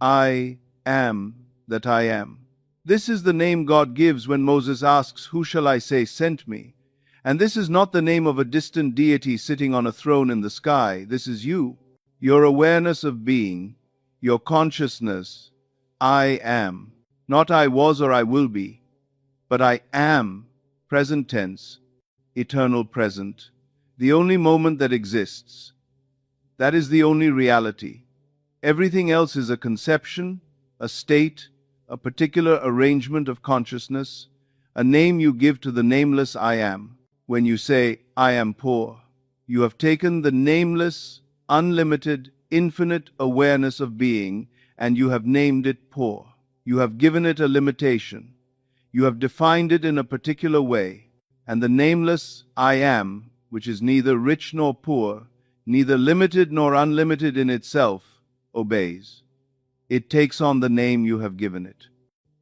I am that I am. This is the name God gives when Moses asks, "Who shall I say sent me?" And this is not the name of a distant deity sitting on a throne in the sky. This is you, your awareness of being, your consciousness. I am. Not I was or I will be, but I am, present tense, eternal present, the only moment that exists. That is the only reality. Everything else is a conception, a state, a particular arrangement of consciousness, a name you give to the nameless I am. When you say, I am poor, you have taken the nameless, unlimited, infinite awareness of being, and you have named it poor. You have given it a limitation. You have defined it in a particular way, and the nameless I am, which is neither rich nor poor, neither limited nor unlimited in itself, obeys. It takes on the name you have given it.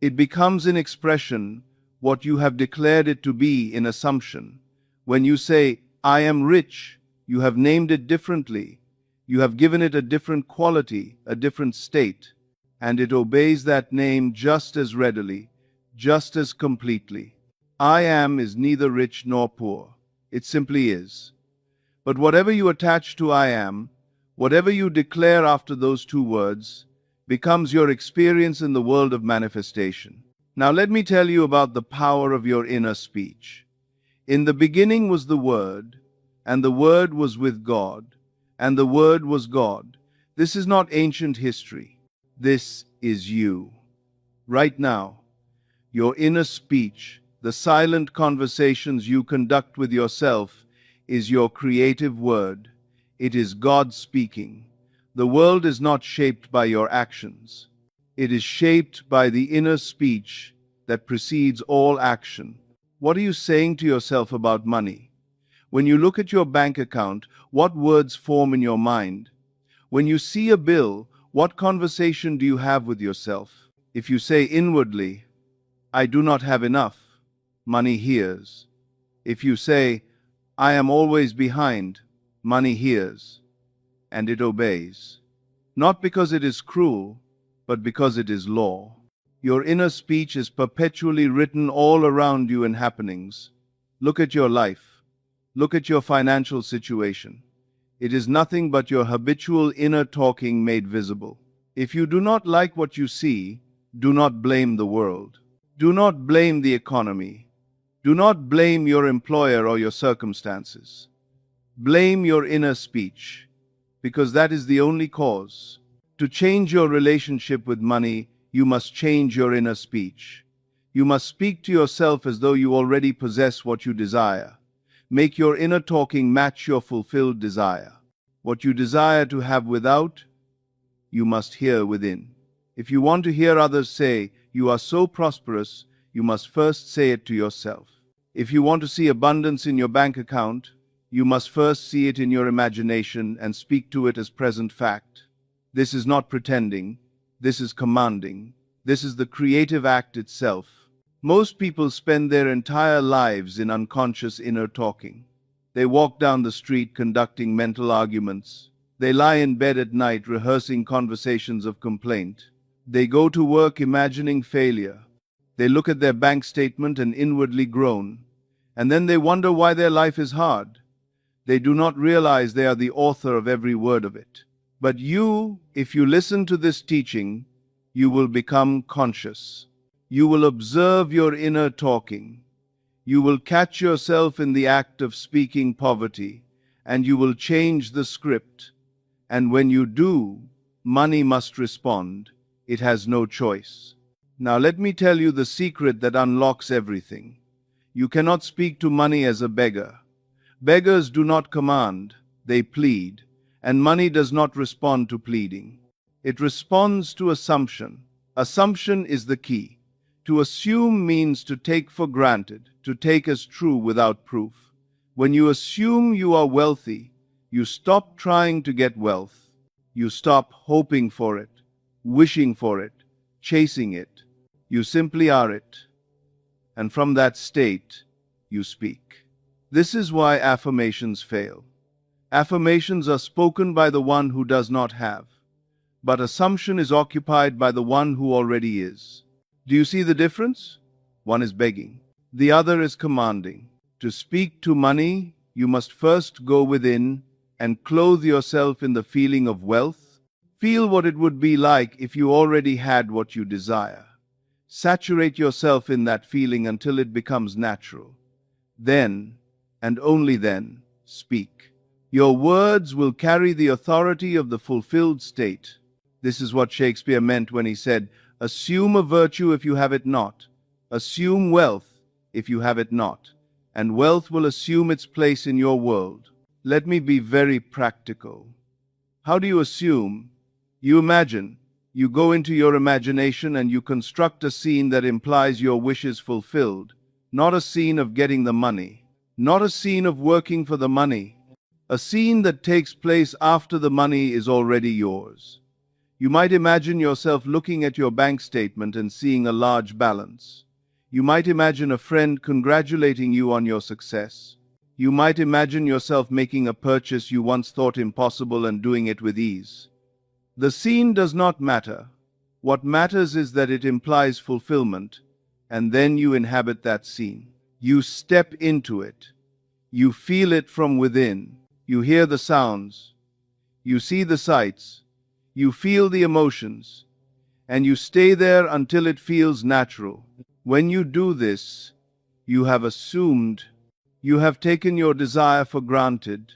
It becomes in expression what you have declared it to be in assumption. When you say, I am rich, you have named it differently. You have given it a different quality, a different state, and it obeys that name just as readily, just as completely. I am is neither rich nor poor. It simply is. But whatever you attach to I am, whatever you declare after those two words, becomes your experience in the world of manifestation. Now let me tell you about the power of your inner speech. In the beginning was the Word, and the Word was with God, and the Word was God. This is not ancient history. This is you. Right now, your inner speech, the silent conversations you conduct with yourself, is your creative word. It is God speaking. The world is not shaped by your actions. It is shaped by the inner speech that precedes all action. What are you saying to yourself about money? When you look at your bank account, what words form in your mind? When you see a bill, what conversation do you have with yourself? If you say inwardly, I do not have enough, money hears. If you say, I am always behind, money hears, and it obeys. Not because it is cruel, but because it is law. Your inner speech is perpetually written all around you in happenings. Look at your life. Look at your financial situation. It is nothing but your habitual inner talking made visible. If you do not like what you see, do not blame the world. Do not blame the economy. Do not blame your employer or your circumstances. Blame your inner speech, because that is the only cause. To change your relationship with money, you must change your inner speech. You must speak to yourself as though you already possess what you desire. Make your inner talking match your fulfilled desire. What you desire to have without, you must hear within. If you want to hear others say, "You are so prosperous," you must first say it to yourself. If you want to see abundance in your bank account, you must first see it in your imagination and speak to it as present fact. This is not pretending. This is commanding. This is the creative act itself. Most people spend their entire lives in unconscious inner talking. They walk down the street conducting mental arguments. They lie in bed at night rehearsing conversations of complaint. They go to work imagining failure. They look at their bank statement and inwardly groan. And then they wonder why their life is hard. They do not realize they are the author of every word of it. But you, if you listen to this teaching, you will become conscious. You will observe your inner talking. You will catch yourself in the act of speaking poverty, and you will change the script. And when you do, money must respond. It has no choice. Now let me tell you the secret that unlocks everything. You cannot speak to money as a beggar. Beggars do not command, they plead, and money does not respond to pleading. It responds to assumption. Assumption is the key. To assume means to take for granted, to take as true without proof. When you assume you are wealthy, you stop trying to get wealth. You stop hoping for it, wishing for it, chasing it. You simply are it. And from that state, you speak. This is why affirmations fail. Affirmations are spoken by the one who does not have, but assumption is occupied by the one who already is. Do you see the difference? One is begging. The other is commanding. To speak to money, you must first go within and clothe yourself in the feeling of wealth. Feel what it would be like if you already had what you desire. Saturate yourself in that feeling until it becomes natural. Then, and only then, speak. Your words will carry the authority of the fulfilled state. This is what Shakespeare meant when he said, "Assume a virtue if you have it not. Assume wealth if you have it not. And wealth will assume its place in your world." Let me be very practical. How do you assume? You imagine. You go into your imagination and you construct a scene that implies your wish is fulfilled. Not a scene of getting the money. Not a scene of working for the money. A scene that takes place after the money is already yours. You might imagine yourself looking at your bank statement and seeing a large balance. You might imagine a friend congratulating you on your success. You might imagine yourself making a purchase you once thought impossible and doing it with ease. The scene does not matter. What matters is that it implies fulfillment, and then you inhabit that scene. You step into it. You feel it from within. You hear the sounds. You see the sights. You feel the emotions. And you stay there until it feels natural. When you do this, you have assumed. You have taken your desire for granted.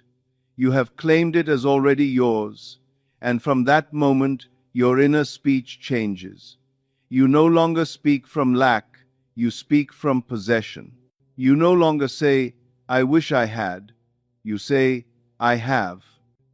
You have claimed it as already yours. And from that moment, your inner speech changes. You no longer speak from lack. You speak from possession. You no longer say, "I wish I had." You say, "I have."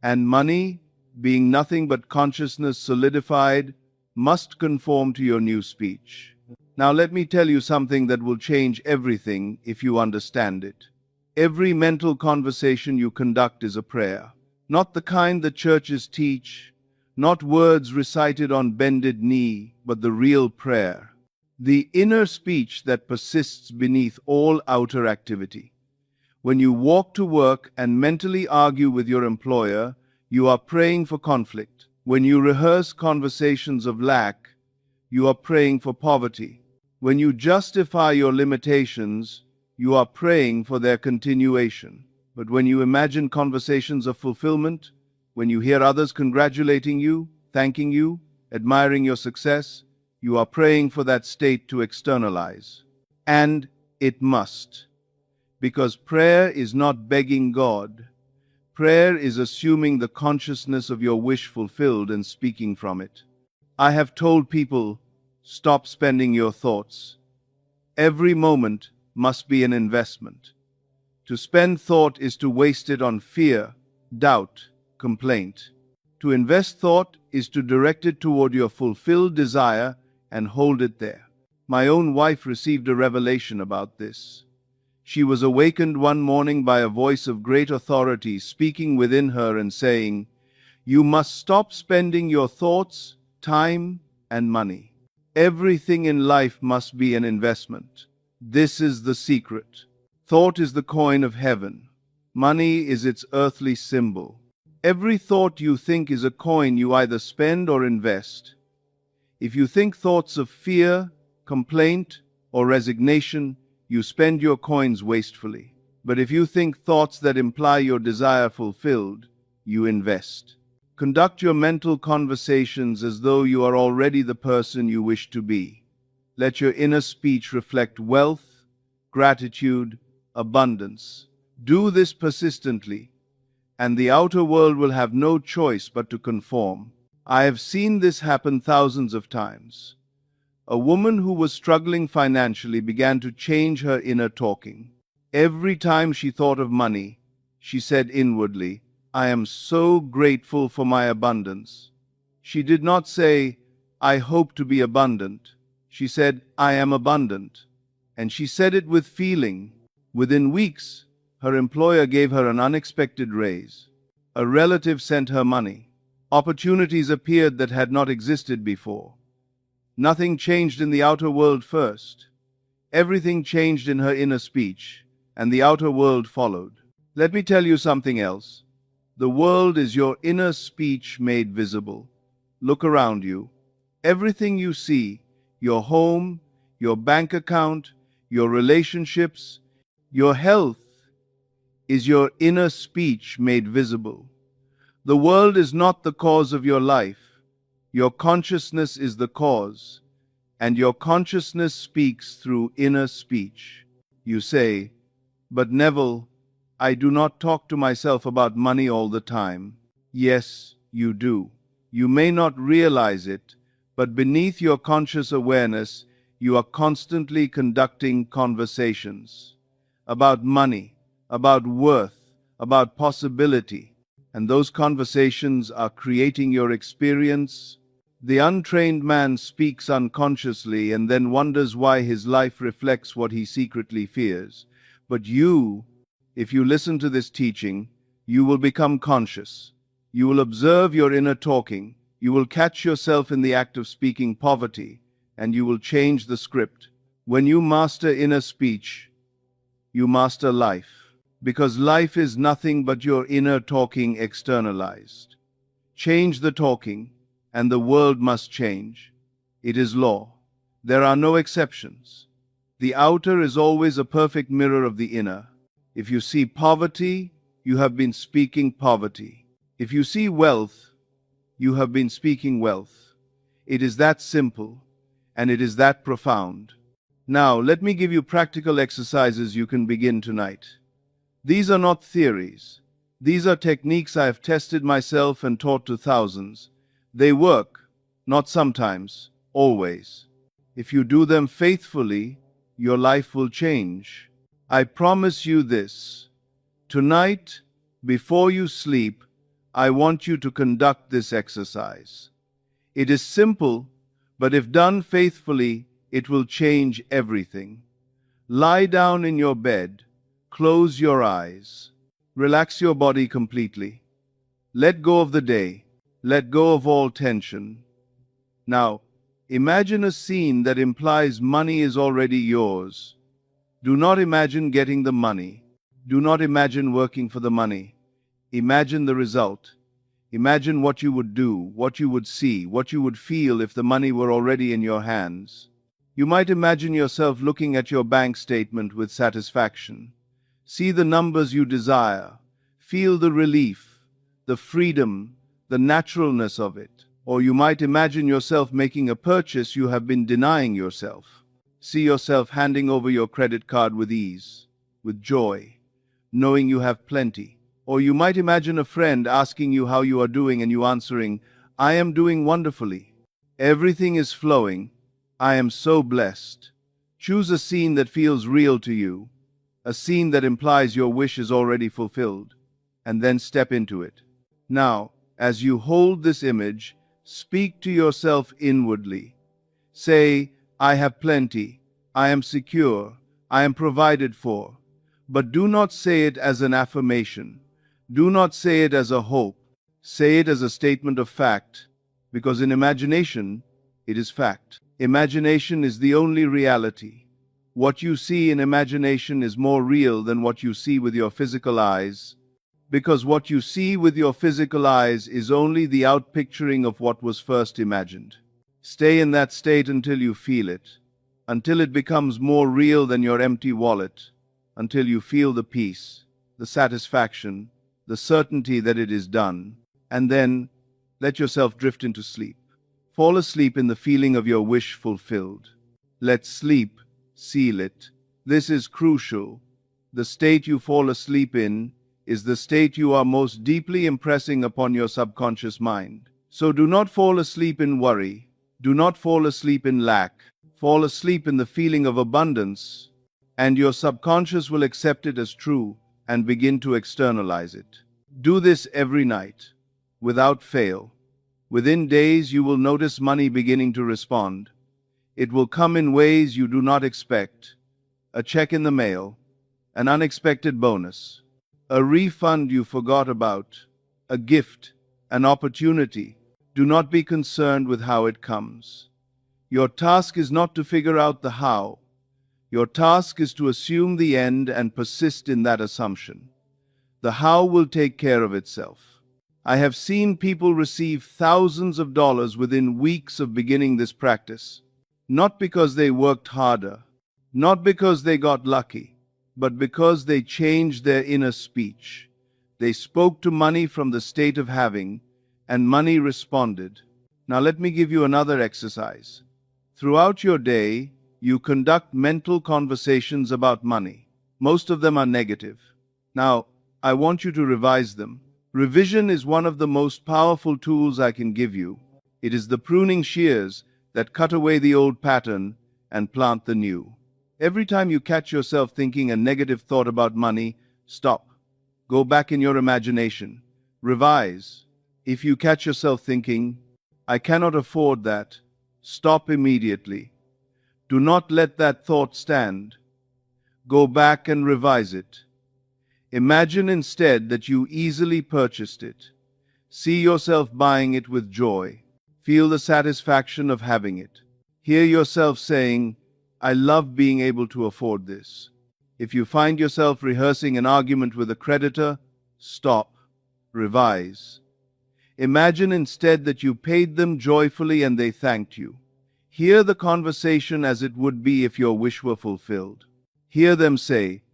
And money, being nothing but consciousness solidified, must conform to your new speech. Now let me tell you something that will change everything if you understand it. Every mental conversation you conduct is a prayer. Not the kind that churches teach, not words recited on bended knee, but the real prayer. The inner speech that persists beneath all outer activity. When you walk to work and mentally argue with your employer, you are praying for conflict. When you rehearse conversations of lack, you are praying for poverty. When you justify your limitations, you are praying for their continuation. But when you imagine conversations of fulfillment, when you hear others congratulating you, thanking you, admiring your success, you are praying for that state to externalize. And It must. Because prayer is not begging God. Prayer is assuming the consciousness of your wish fulfilled and speaking from it. I have told people, stop spending your thoughts. Every moment must be an investment. To spend thought is to waste it on fear, doubt, complaint. To invest thought is to direct it toward your fulfilled desire and hold it there. My own wife received a revelation about this. She was awakened one morning by a voice of great authority speaking within her and saying, "You must stop spending your thoughts, time, and money. Everything in life must be an investment. This is the secret. Thought is the coin of heaven. Money is its earthly symbol. Every thought you think is a coin you either spend or invest. If you think thoughts of fear, complaint, or resignation, you spend your coins wastefully. But if you think thoughts that imply your desire fulfilled, you invest. Conduct your mental conversations as though you are already the person you wish to be. Let your inner speech reflect wealth, gratitude, abundance. Do this persistently, and the outer world will have no choice but to conform. I have seen this happen thousands of times. A woman who was struggling financially began to change her inner talking. Every time she thought of money, she said inwardly, "I am so grateful for my abundance." She did not say, "I hope to be abundant." She said, "I am abundant." And she said it with feeling. Within weeks, her employer gave her an unexpected raise. A relative sent her money. Opportunities appeared that had not existed before. Nothing changed in the outer world first. Everything changed in her inner speech, and the outer world followed. Let me tell you something else. The world is your inner speech made visible. Look around you. Everything you see, your home, your bank account, your relationships, your health, is your inner speech made visible. The world is not the cause of your life. Your consciousness is the cause, and your consciousness speaks through inner speech. You say, "But Neville, I do not talk to myself about money all the time." Yes, you do. You may not realize it, but beneath your conscious awareness, you are constantly conducting conversations about money, about worth, about possibility, and those conversations are creating your experience. The untrained man speaks unconsciously and then wonders why his life reflects what he secretly fears. But you, if you listen to this teaching, you will become conscious. You will observe your inner talking. You will catch yourself in the act of speaking poverty, and you will change the script. When you master inner speech, you master life, because life is nothing but your inner talking externalized. Change the talking, and the world must change. It is law. There are no exceptions. The outer is always a perfect mirror of the inner. If you see poverty, you have been speaking poverty. If you see wealth, you have been speaking wealth. It is that simple, and it is that profound. Now, let me give you practical exercises you can begin tonight. These are not theories. These are techniques I have tested myself and taught to thousands. They work, not sometimes, always. If you do them faithfully, your life will change. I promise you this. Tonight, before you sleep, I want you to conduct this exercise. It is simple, but if done faithfully, it will change everything. Lie down in your bed, close your eyes, relax your body completely. Let go of the day. Let go of all tension. Now, imagine a scene that implies money is already yours. Do not imagine getting the money. Do not imagine working for the money. Imagine the result. Imagine what you would do, what you would see, what you would feel if the money were already in your hands. You might imagine yourself looking at your bank statement with satisfaction. See the numbers you desire. Feel the relief, the freedom, the naturalness of it. Or you might imagine yourself making a purchase you have been denying yourself. See yourself handing over your credit card with ease, with joy, knowing you have plenty. Or you might imagine a friend asking you how you are doing and you answering, "I am doing wonderfully. Everything is flowing. I am so blessed." Choose a scene that feels real to you, a scene that implies your wish is already fulfilled, and then step into it. Now, as you hold this image, speak to yourself inwardly. Say, "I have plenty. I am secure. I am provided for." But do not say it as an affirmation. Do not say it as a hope. Say it as a statement of fact, because in imagination, it is fact. Imagination is the only reality. What you see in imagination is more real than what you see with your physical eyes, because what you see with your physical eyes is only the outpicturing of what was first imagined. Stay in that state until you feel it, until it becomes more real than your empty wallet, until you feel the peace, the satisfaction, the certainty that it is done, and then let yourself drift into sleep. Fall asleep in the feeling of your wish fulfilled. Let sleep seal it. This is crucial. The state you fall asleep in is the state you are most deeply impressing upon your subconscious mind. So do not fall asleep in worry. Do not fall asleep in lack. Fall asleep in the feeling of abundance, and your subconscious will accept it as true and begin to externalize it. Do this every night, without fail. Within days, you will notice money beginning to respond. It will come in ways you do not expect. A check in the mail, an unexpected bonus, a refund you forgot about, a gift, an opportunity. Do not be concerned with how it comes. Your task is not to figure out the how. Your task is to assume the end and persist in that assumption. The how will take care of itself. I have seen people receive thousands of dollars within weeks of beginning this practice, not because they worked harder, not because they got lucky, but because they changed their inner speech. They spoke to money from the state of having, and money responded. Now let me give you another exercise. Throughout your day, you conduct mental conversations about money. Most of them are negative. Now, I want you to revise them. Revision is one of the most powerful tools I can give you. It is the pruning shears that cut away the old pattern and plant the new. Every time you catch yourself thinking a negative thought about money, stop. Go back in your imagination. Revise. If you catch yourself thinking, "I cannot afford that," stop immediately. Do not let that thought stand. Go back and revise it. Imagine instead that you easily purchased it. See yourself buying it with joy. Feel the satisfaction of having it. Hear yourself saying, "I love being able to afford this." If you find yourself rehearsing an argument with a creditor, stop. Revise. Imagine instead that you paid them joyfully and they thanked you. Hear the conversation as it would be if your wish were fulfilled. Hear them say,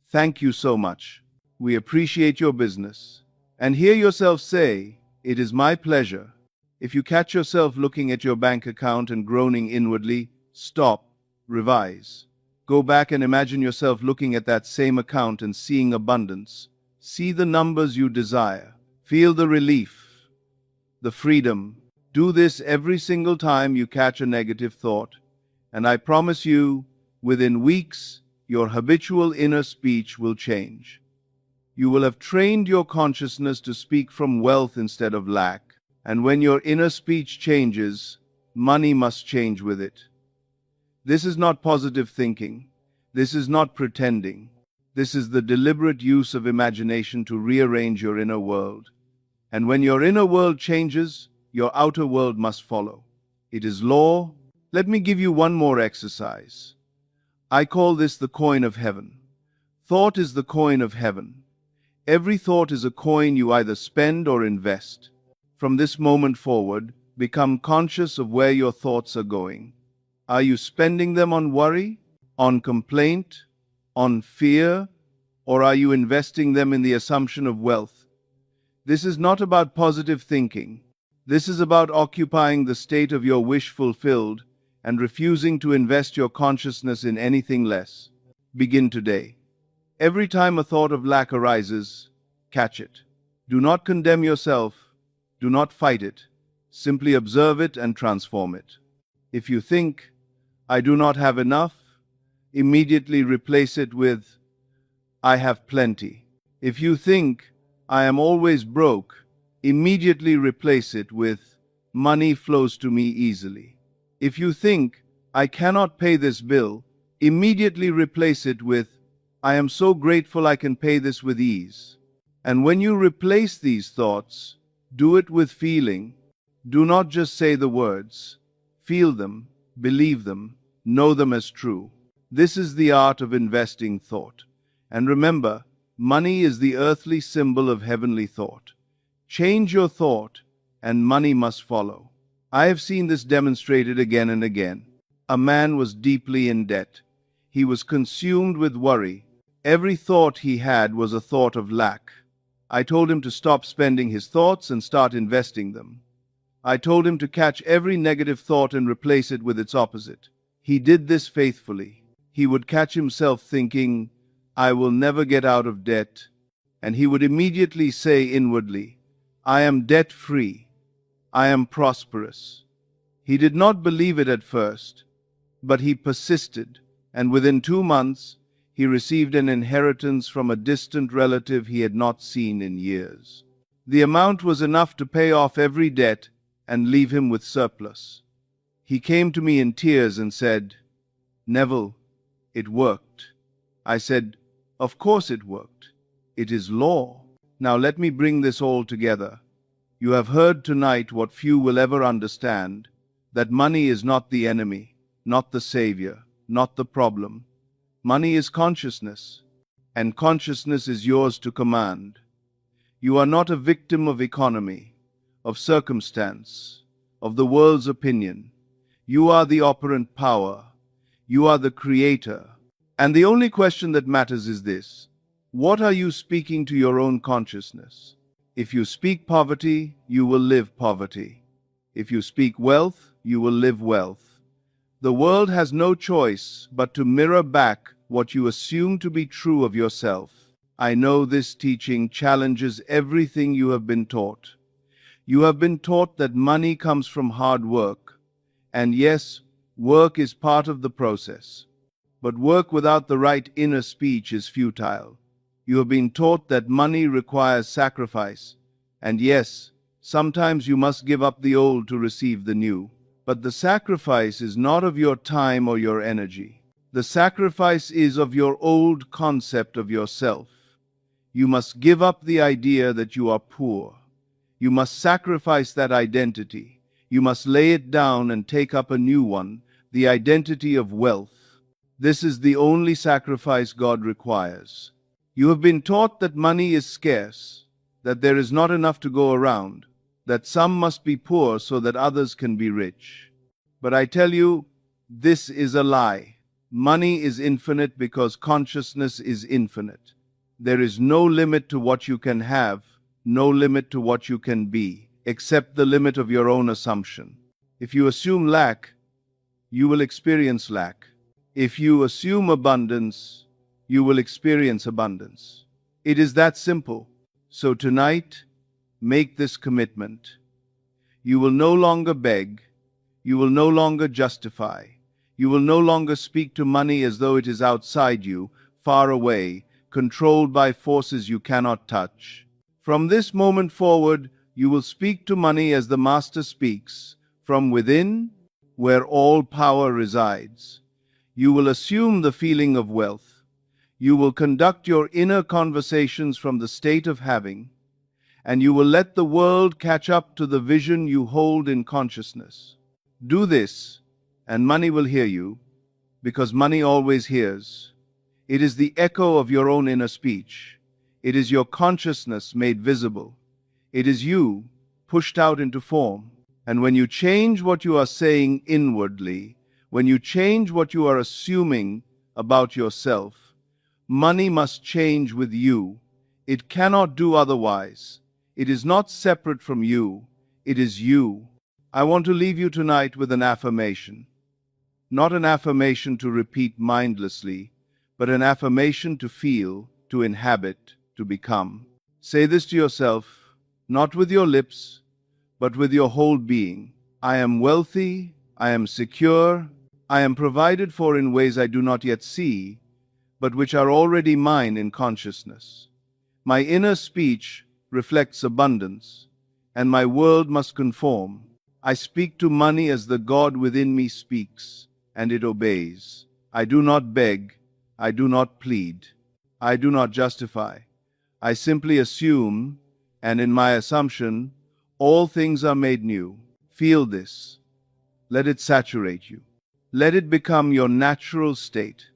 "Thank you so much. We appreciate your business." And hear yourself say, "It is my pleasure." If you catch yourself looking at your bank account and groaning inwardly, stop, revise. Go back and imagine yourself looking at that same account and seeing abundance. See the numbers you desire. Feel the relief, the freedom. Do this every single time you catch a negative thought, and I promise you, within weeks, your habitual inner speech will change. You will have trained your consciousness to speak from wealth instead of lack. And when your inner speech changes, money must change with it. This is not positive thinking. This is not pretending. This is the deliberate use of imagination to rearrange your inner world. And when your inner world changes, your outer world must follow. It is law. Let me give you one more exercise. I call this the coin of heaven. Thought is the coin of heaven. Every thought is a coin you either spend or invest. From this moment forward, become conscious of where your thoughts are going. Are you spending them on worry, on complaint, on fear, or are you investing them in the assumption of wealth? This is not about positive thinking. This is about occupying the state of your wish fulfilled and refusing to invest your consciousness in anything less. Begin today. Every time a thought of lack arises, catch it. Do not condemn yourself. Do not fight it. Simply observe it and transform it. If you think, I do not have enough, immediately replace it with, I have plenty. If you think, I am always broke, immediately replace it with, money flows to me easily. If you think, I cannot pay this bill, immediately replace it with, I am so grateful I can pay this with ease. And when you replace these thoughts, do it with feeling. Do not just say the words. Feel them, believe them, know them as true. This is the art of investing thought. And remember, money is the earthly symbol of heavenly thought. Change your thought, and money must follow. I have seen this demonstrated again and again. A man was deeply in debt. He was consumed with worry. Every thought he had was a thought of lack. I told him to stop spending his thoughts and start investing them. I told him to catch every negative thought and replace it with its opposite. He did this faithfully. He would catch himself thinking, I will never get out of debt, and he would immediately say inwardly, I am debt-free. I am prosperous. He did not believe it at first, but he persisted, and within 2 months, he received an inheritance from a distant relative he had not seen in years. The amount was enough to pay off every debt and leave him with surplus. He came to me in tears and said, Neville, it worked. I said, of course it worked. It is law. Now let me bring this all together. You have heard tonight what few will ever understand, that money is not the enemy, not the savior, not the problem. Money is consciousness, and consciousness is yours to command. You are not a victim of economy, of circumstance, of the world's opinion. You are the operant power. You are the creator. And the only question that matters is this: what are you speaking to your own consciousness? If you speak poverty, you will live poverty. If you speak wealth, you will live wealth. The world has no choice but to mirror back what you assume to be true of yourself. I know this teaching challenges everything you have been taught. You have been taught that money comes from hard work. And yes, work is part of the process. But work without the right inner speech is futile. You have been taught that money requires sacrifice. And yes, sometimes you must give up the old to receive the new. But the sacrifice is not of your time or your energy. The sacrifice is of your old concept of yourself. You must give up the idea that you are poor. You must sacrifice that identity. You must lay it down and take up a new one, the identity of wealth. This is the only sacrifice God requires. You have been taught that money is scarce, that there is not enough to go around, that some must be poor so that others can be rich. But I tell you, this is a lie. Money is infinite because consciousness is infinite. There is no limit to what you can have, no limit to what you can be, except the limit of your own assumption. If you assume lack, you will experience lack. If you assume abundance, you will experience abundance. It is that simple. So tonight, make this commitment. You will no longer beg. You will no longer justify. You will no longer speak to money as though it is outside you, far away, controlled by forces you cannot touch. From this moment forward, you will speak to money as the Master speaks, from within, where all power resides. You will assume the feeling of wealth. You will conduct your inner conversations from the state of having, and you will let the world catch up to the vision you hold in consciousness. Do this, and money will hear you, because money always hears. It is the echo of your own inner speech. It is your consciousness made visible. It is you pushed out into form. And when you change what you are saying inwardly, when you change what you are assuming about yourself, money must change with you. It cannot do otherwise. It is not separate from you. It is you. I want to leave you tonight with an affirmation. not an affirmation to repeat mindlessly, but an affirmation to feel, to inhabit, to become. Say this to yourself, not with your lips, but with your whole being. I am wealthy, I am secure, I am provided for in ways I do not yet see, but which are already mine in consciousness. My inner speech reflects abundance, and my world must conform. I speak to money as the God within me speaks, and it obeys. I do not beg, I do not plead, I do not justify. I simply assume, and in my assumption, all things are made new. Feel this. Let it saturate you. Let it become your natural state,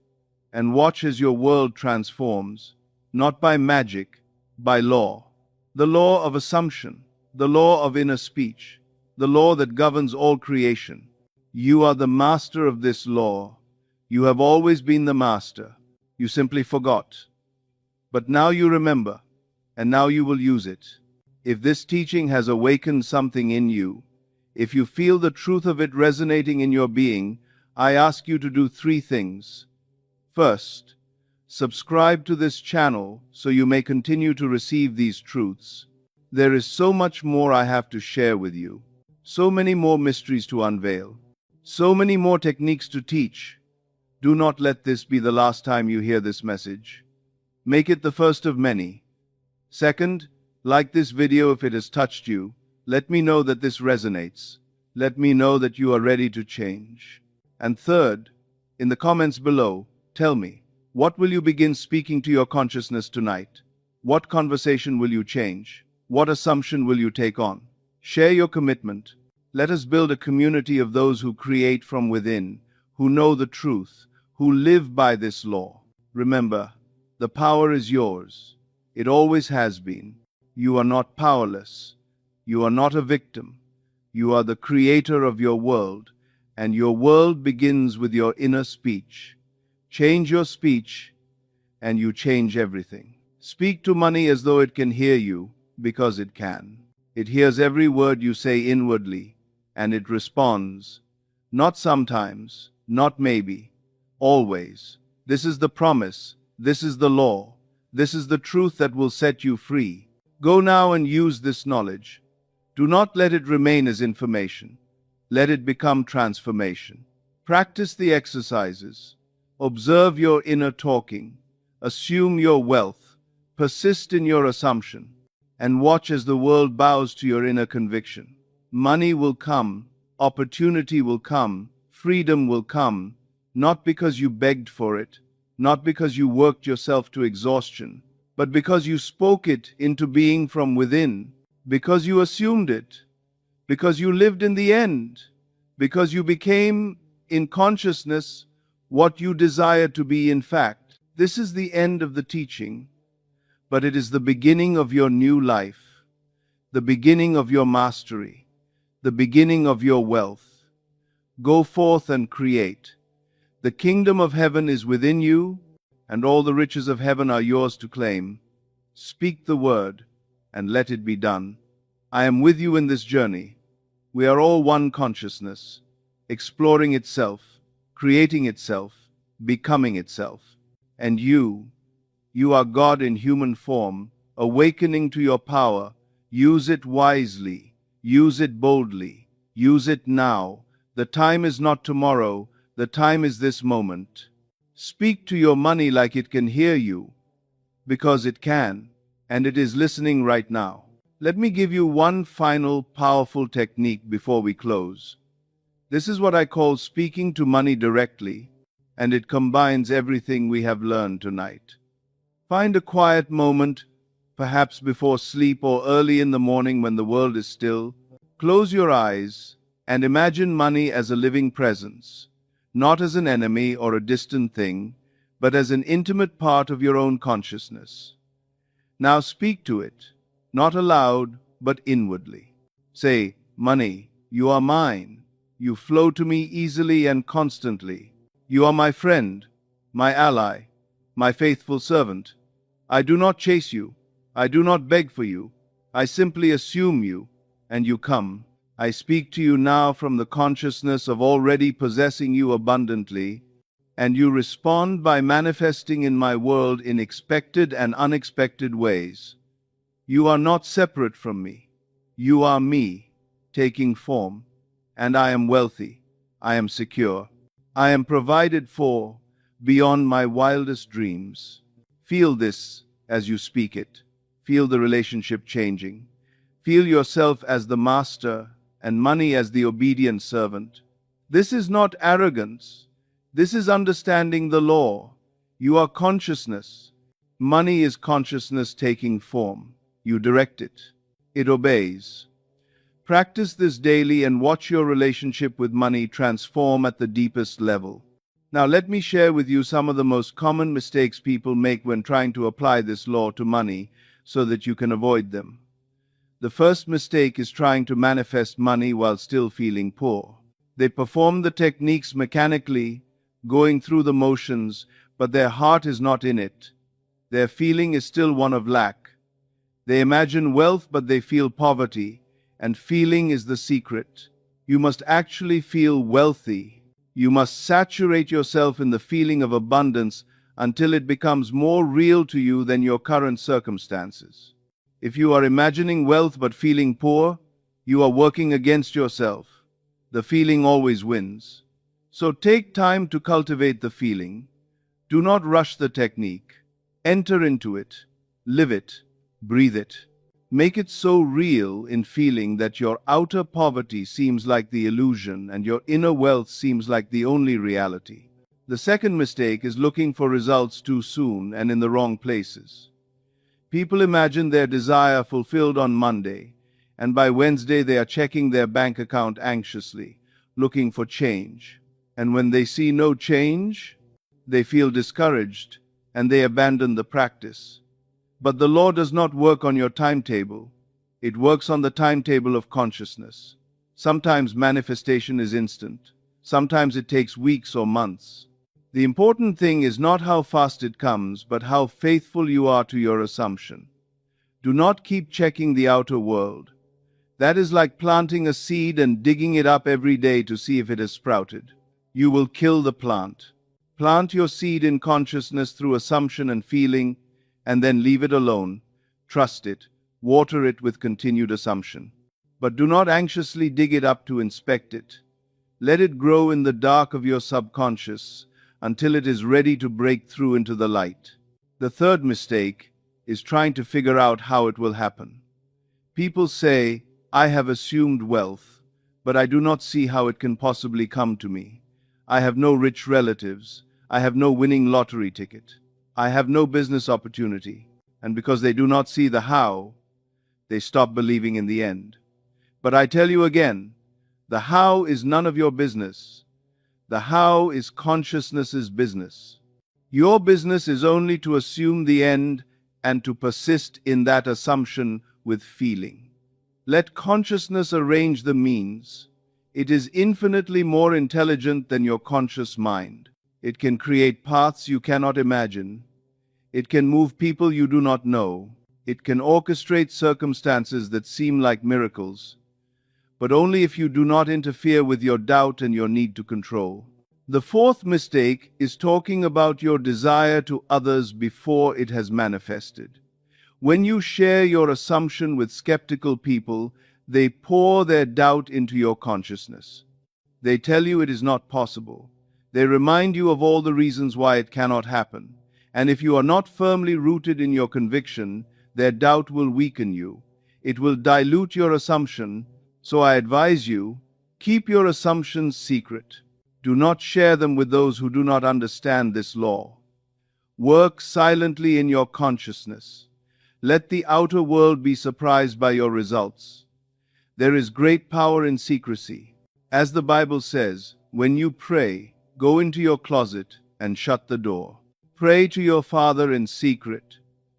and watch as your world transforms, not by magic, by law. The law of assumption, the law of inner speech, the law that governs all creation. You are the master of this law. You have always been the master. You simply forgot. But now you remember, and now you will use it. If this teaching has awakened something in you, if you feel the truth of it resonating in your being, I ask you to do 3 things. First, subscribe to this channel so you may continue to receive these truths. There is so much more I have to share with you, so many more mysteries to unveil, so many more techniques to teach. Do not let this be the last time you hear this message. Make it the first of many. Second, like this video if it has touched you. Let me know that this resonates. Let me know that you are ready to change. And third, in the comments below, tell me, what will you begin speaking to your consciousness tonight? What conversation will you change? What assumption will you take on? Share your commitment. Let us build a community of those who create from within, who know the truth, who live by this law. Remember, the power is yours. It always has been. You are not powerless. You are not a victim. You are the creator of your world, and your world begins with your inner speech. Change your speech, and you change everything. Speak to money as though it can hear you, because it can. It hears every word you say inwardly, and it responds. Not sometimes, not maybe, always. This is the promise. This is the law. This is the truth that will set you free. Go now and use this knowledge. Do not let it remain as information. Let it become transformation. Practice the exercises. Observe your inner talking. Assume your wealth. Persist in your assumption. And watch as the world bows to your inner conviction. Money will come. Opportunity will come. Freedom will come. Not because you begged for it. Not because you worked yourself to exhaustion. But because you spoke it into being from within. Because you assumed it, because you lived in the end, because you became, in consciousness, what you desired to be in fact. This is the end of the teaching, but it is the beginning of your new life, the beginning of your mastery, the beginning of your wealth. Go forth and create. The kingdom of heaven is within you, and all the riches of heaven are yours to claim. Speak the word, and let it be done. I am with you in this journey. We are all one consciousness, exploring itself, creating itself, becoming itself. And you are God in human form, awakening to your power. Use it wisely, use it boldly, use it now. The time is not tomorrow, the time is this moment. Speak to your money like it can hear you, because it can. And it is listening right now. Let me give you one final powerful technique before we close. This is what I call speaking to money directly, and it combines everything we have learned tonight. Find a quiet moment, perhaps before sleep or early in the morning when the world is still. Close your eyes and imagine money as a living presence, not as an enemy or a distant thing, but as an intimate part of your own consciousness. Now speak to it, not aloud, but inwardly. Say, money, you are mine. You flow to me easily and constantly. You are my friend, my ally, my faithful servant. I do not chase you. I do not beg for you. I simply assume you, and you come. I speak to you now from the consciousness of already possessing you abundantly, and you respond by manifesting in my world in expected and unexpected ways. You are not separate from me. You are me, taking form, and I am wealthy. I am secure. I am provided for beyond my wildest dreams. Feel this as you speak it. Feel the relationship changing. Feel yourself as the master and money as the obedient servant. This is not arrogance. This is understanding the law. You are consciousness. Money is consciousness taking form. You direct it. It obeys. Practice this daily and watch your relationship with money transform at the deepest level. Now let me share with you some of the most common mistakes people make when trying to apply this law to money so that you can avoid them. The first mistake is trying to manifest money while still feeling poor. They perform the techniques mechanically, going through the motions, but their heart is not in it. Their feeling is still one of lack. They imagine wealth, but they feel poverty, and feeling is the secret. You must actually feel wealthy. You must saturate yourself in the feeling of abundance until it becomes more real to you than your current circumstances. If you are imagining wealth but feeling poor, you are working against yourself. The feeling always wins. So take time to cultivate the feeling. Do not rush the technique. Enter into it. Live it. Breathe it. Make it so real in feeling that your outer poverty seems like the illusion and your inner wealth seems like the only reality. The second mistake is looking for results too soon and in the wrong places. People imagine their desire fulfilled on Monday, and by Wednesday they are checking their bank account anxiously, looking for change. And when they see no change, they feel discouraged and they abandon the practice. But the law does not work on your timetable. It works on the timetable of consciousness. Sometimes manifestation is instant. Sometimes it takes weeks or months. The important thing is not how fast it comes, but how faithful you are to your assumption. Do not keep checking the outer world. That is like planting a seed and digging it up every day to see if it has sprouted. You will kill the plant. Plant your seed in consciousness through assumption and feeling, and then leave it alone. Trust it. Water it with continued assumption. But do not anxiously dig it up to inspect it. Let it grow in the dark of your subconscious until it is ready to break through into the light. The third mistake is trying to figure out how it will happen. People say, I have assumed wealth, but I do not see how it can possibly come to me. I have no rich relatives. I have no winning lottery ticket. I have no business opportunity. And because they do not see the how, they stop believing in the end. But I tell you again, the how is none of your business. The how is consciousness's business. Your business is only to assume the end and to persist in that assumption with feeling. Let consciousness arrange the means. It is infinitely more intelligent than your conscious mind. It can create paths you cannot imagine. It can move people you do not know. It can orchestrate circumstances that seem like miracles, but only if you do not interfere with your doubt and your need to control. The fourth mistake is talking about your desire to others before it has manifested. When you share your assumption with skeptical people, they pour their doubt into your consciousness. They tell you it is not possible. They remind you of all the reasons why it cannot happen. And if you are not firmly rooted in your conviction, their doubt will weaken you. It will dilute your assumption. So I advise you, keep your assumptions secret. Do not share them with those who do not understand this law. Work silently in your consciousness. Let the outer world be surprised by your results. There is great power in secrecy. As the Bible says, when you pray, go into your closet and shut the door. Pray to your Father in secret,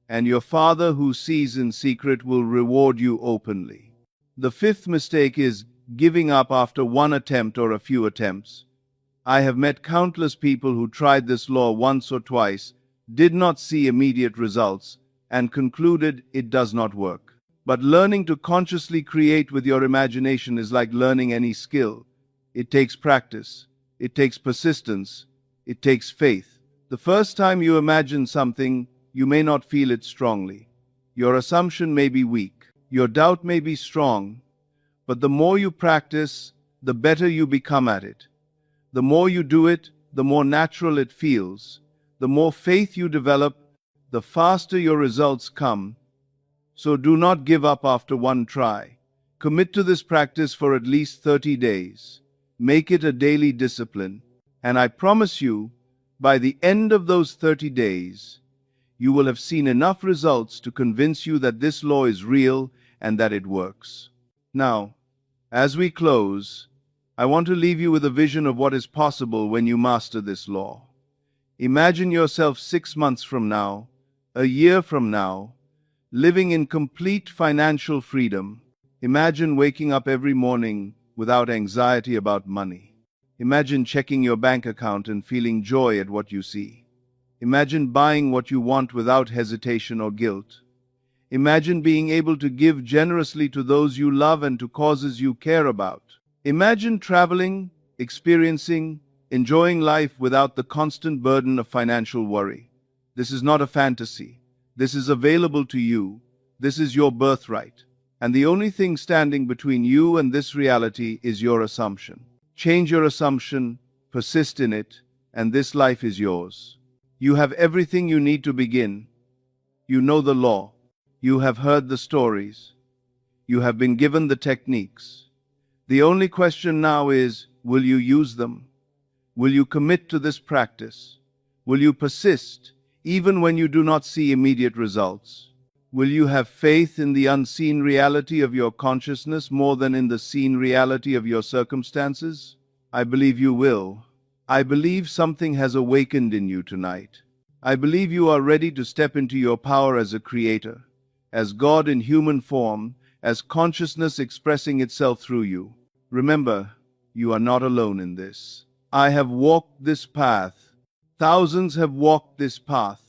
and your Father who sees in secret will reward you openly. The fifth mistake is giving up after one attempt or a few attempts. I have met countless people who tried this law once or twice, did not see immediate results, and concluded it does not work. But learning to consciously create with your imagination is like learning any skill. It takes practice. It takes persistence. It takes faith. The first time you imagine something, you may not feel it strongly. Your assumption may be weak. Your doubt may be strong. But the more you practice, the better you become at it. The more you do it, the more natural it feels. The more faith you develop, the faster your results come. So do not give up after one try. Commit to this practice for at least 30 days. Make it a daily discipline. And I promise you, by the end of those 30 days, you will have seen enough results to convince you that this law is real and that it works. Now, as we close, I want to leave you with a vision of what is possible when you master this law. Imagine yourself 6 months from now, a year from now, living in complete financial freedom. Imagine waking up every morning without anxiety about money. Imagine checking your bank account and feeling joy at what you see. Imagine buying what you want without hesitation or guilt. Imagine being able to give generously to those you love and to causes you care about. Imagine traveling, experiencing, enjoying life without the constant burden of financial worry. This is not a fantasy. This is available to you. This is your birthright. And the only thing standing between you and this reality is your assumption. Change your assumption, persist in it, and this life is yours. You have everything you need to begin. You know the law. You have heard the stories. You have been given the techniques. The only question now is, will you use them? Will you commit to this practice? Will you persist, even when you do not see immediate results? Will you have faith in the unseen reality of your consciousness more than in the seen reality of your circumstances? I believe you will. I believe something has awakened in you tonight. I believe you are ready to step into your power as a creator, as God in human form, as consciousness expressing itself through you. Remember, you are not alone in this. I have walked this path. Thousands have walked this path.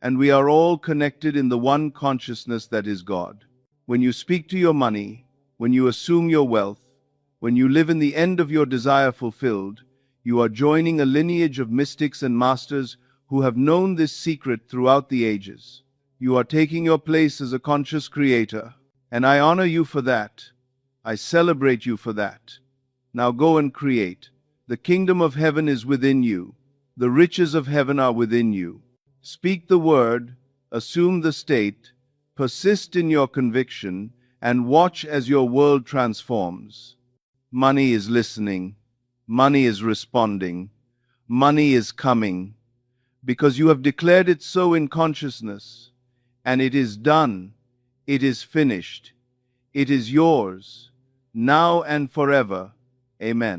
And we are all connected in the one consciousness that is God. When you speak to your money, when you assume your wealth, when you live in the end of your desire fulfilled, you are joining a lineage of mystics and masters who have known this secret throughout the ages. You are taking your place as a conscious creator, and I honor you for that. I celebrate you for that. Now go and create. The kingdom of heaven is within you. The riches of heaven are within you. Speak the word, assume the state, persist in your conviction, and watch as your world transforms. Money is listening. Money is responding. Money is coming. Because you have declared it so in consciousness. And it is done. It is finished. It is yours, now and forever. Amen.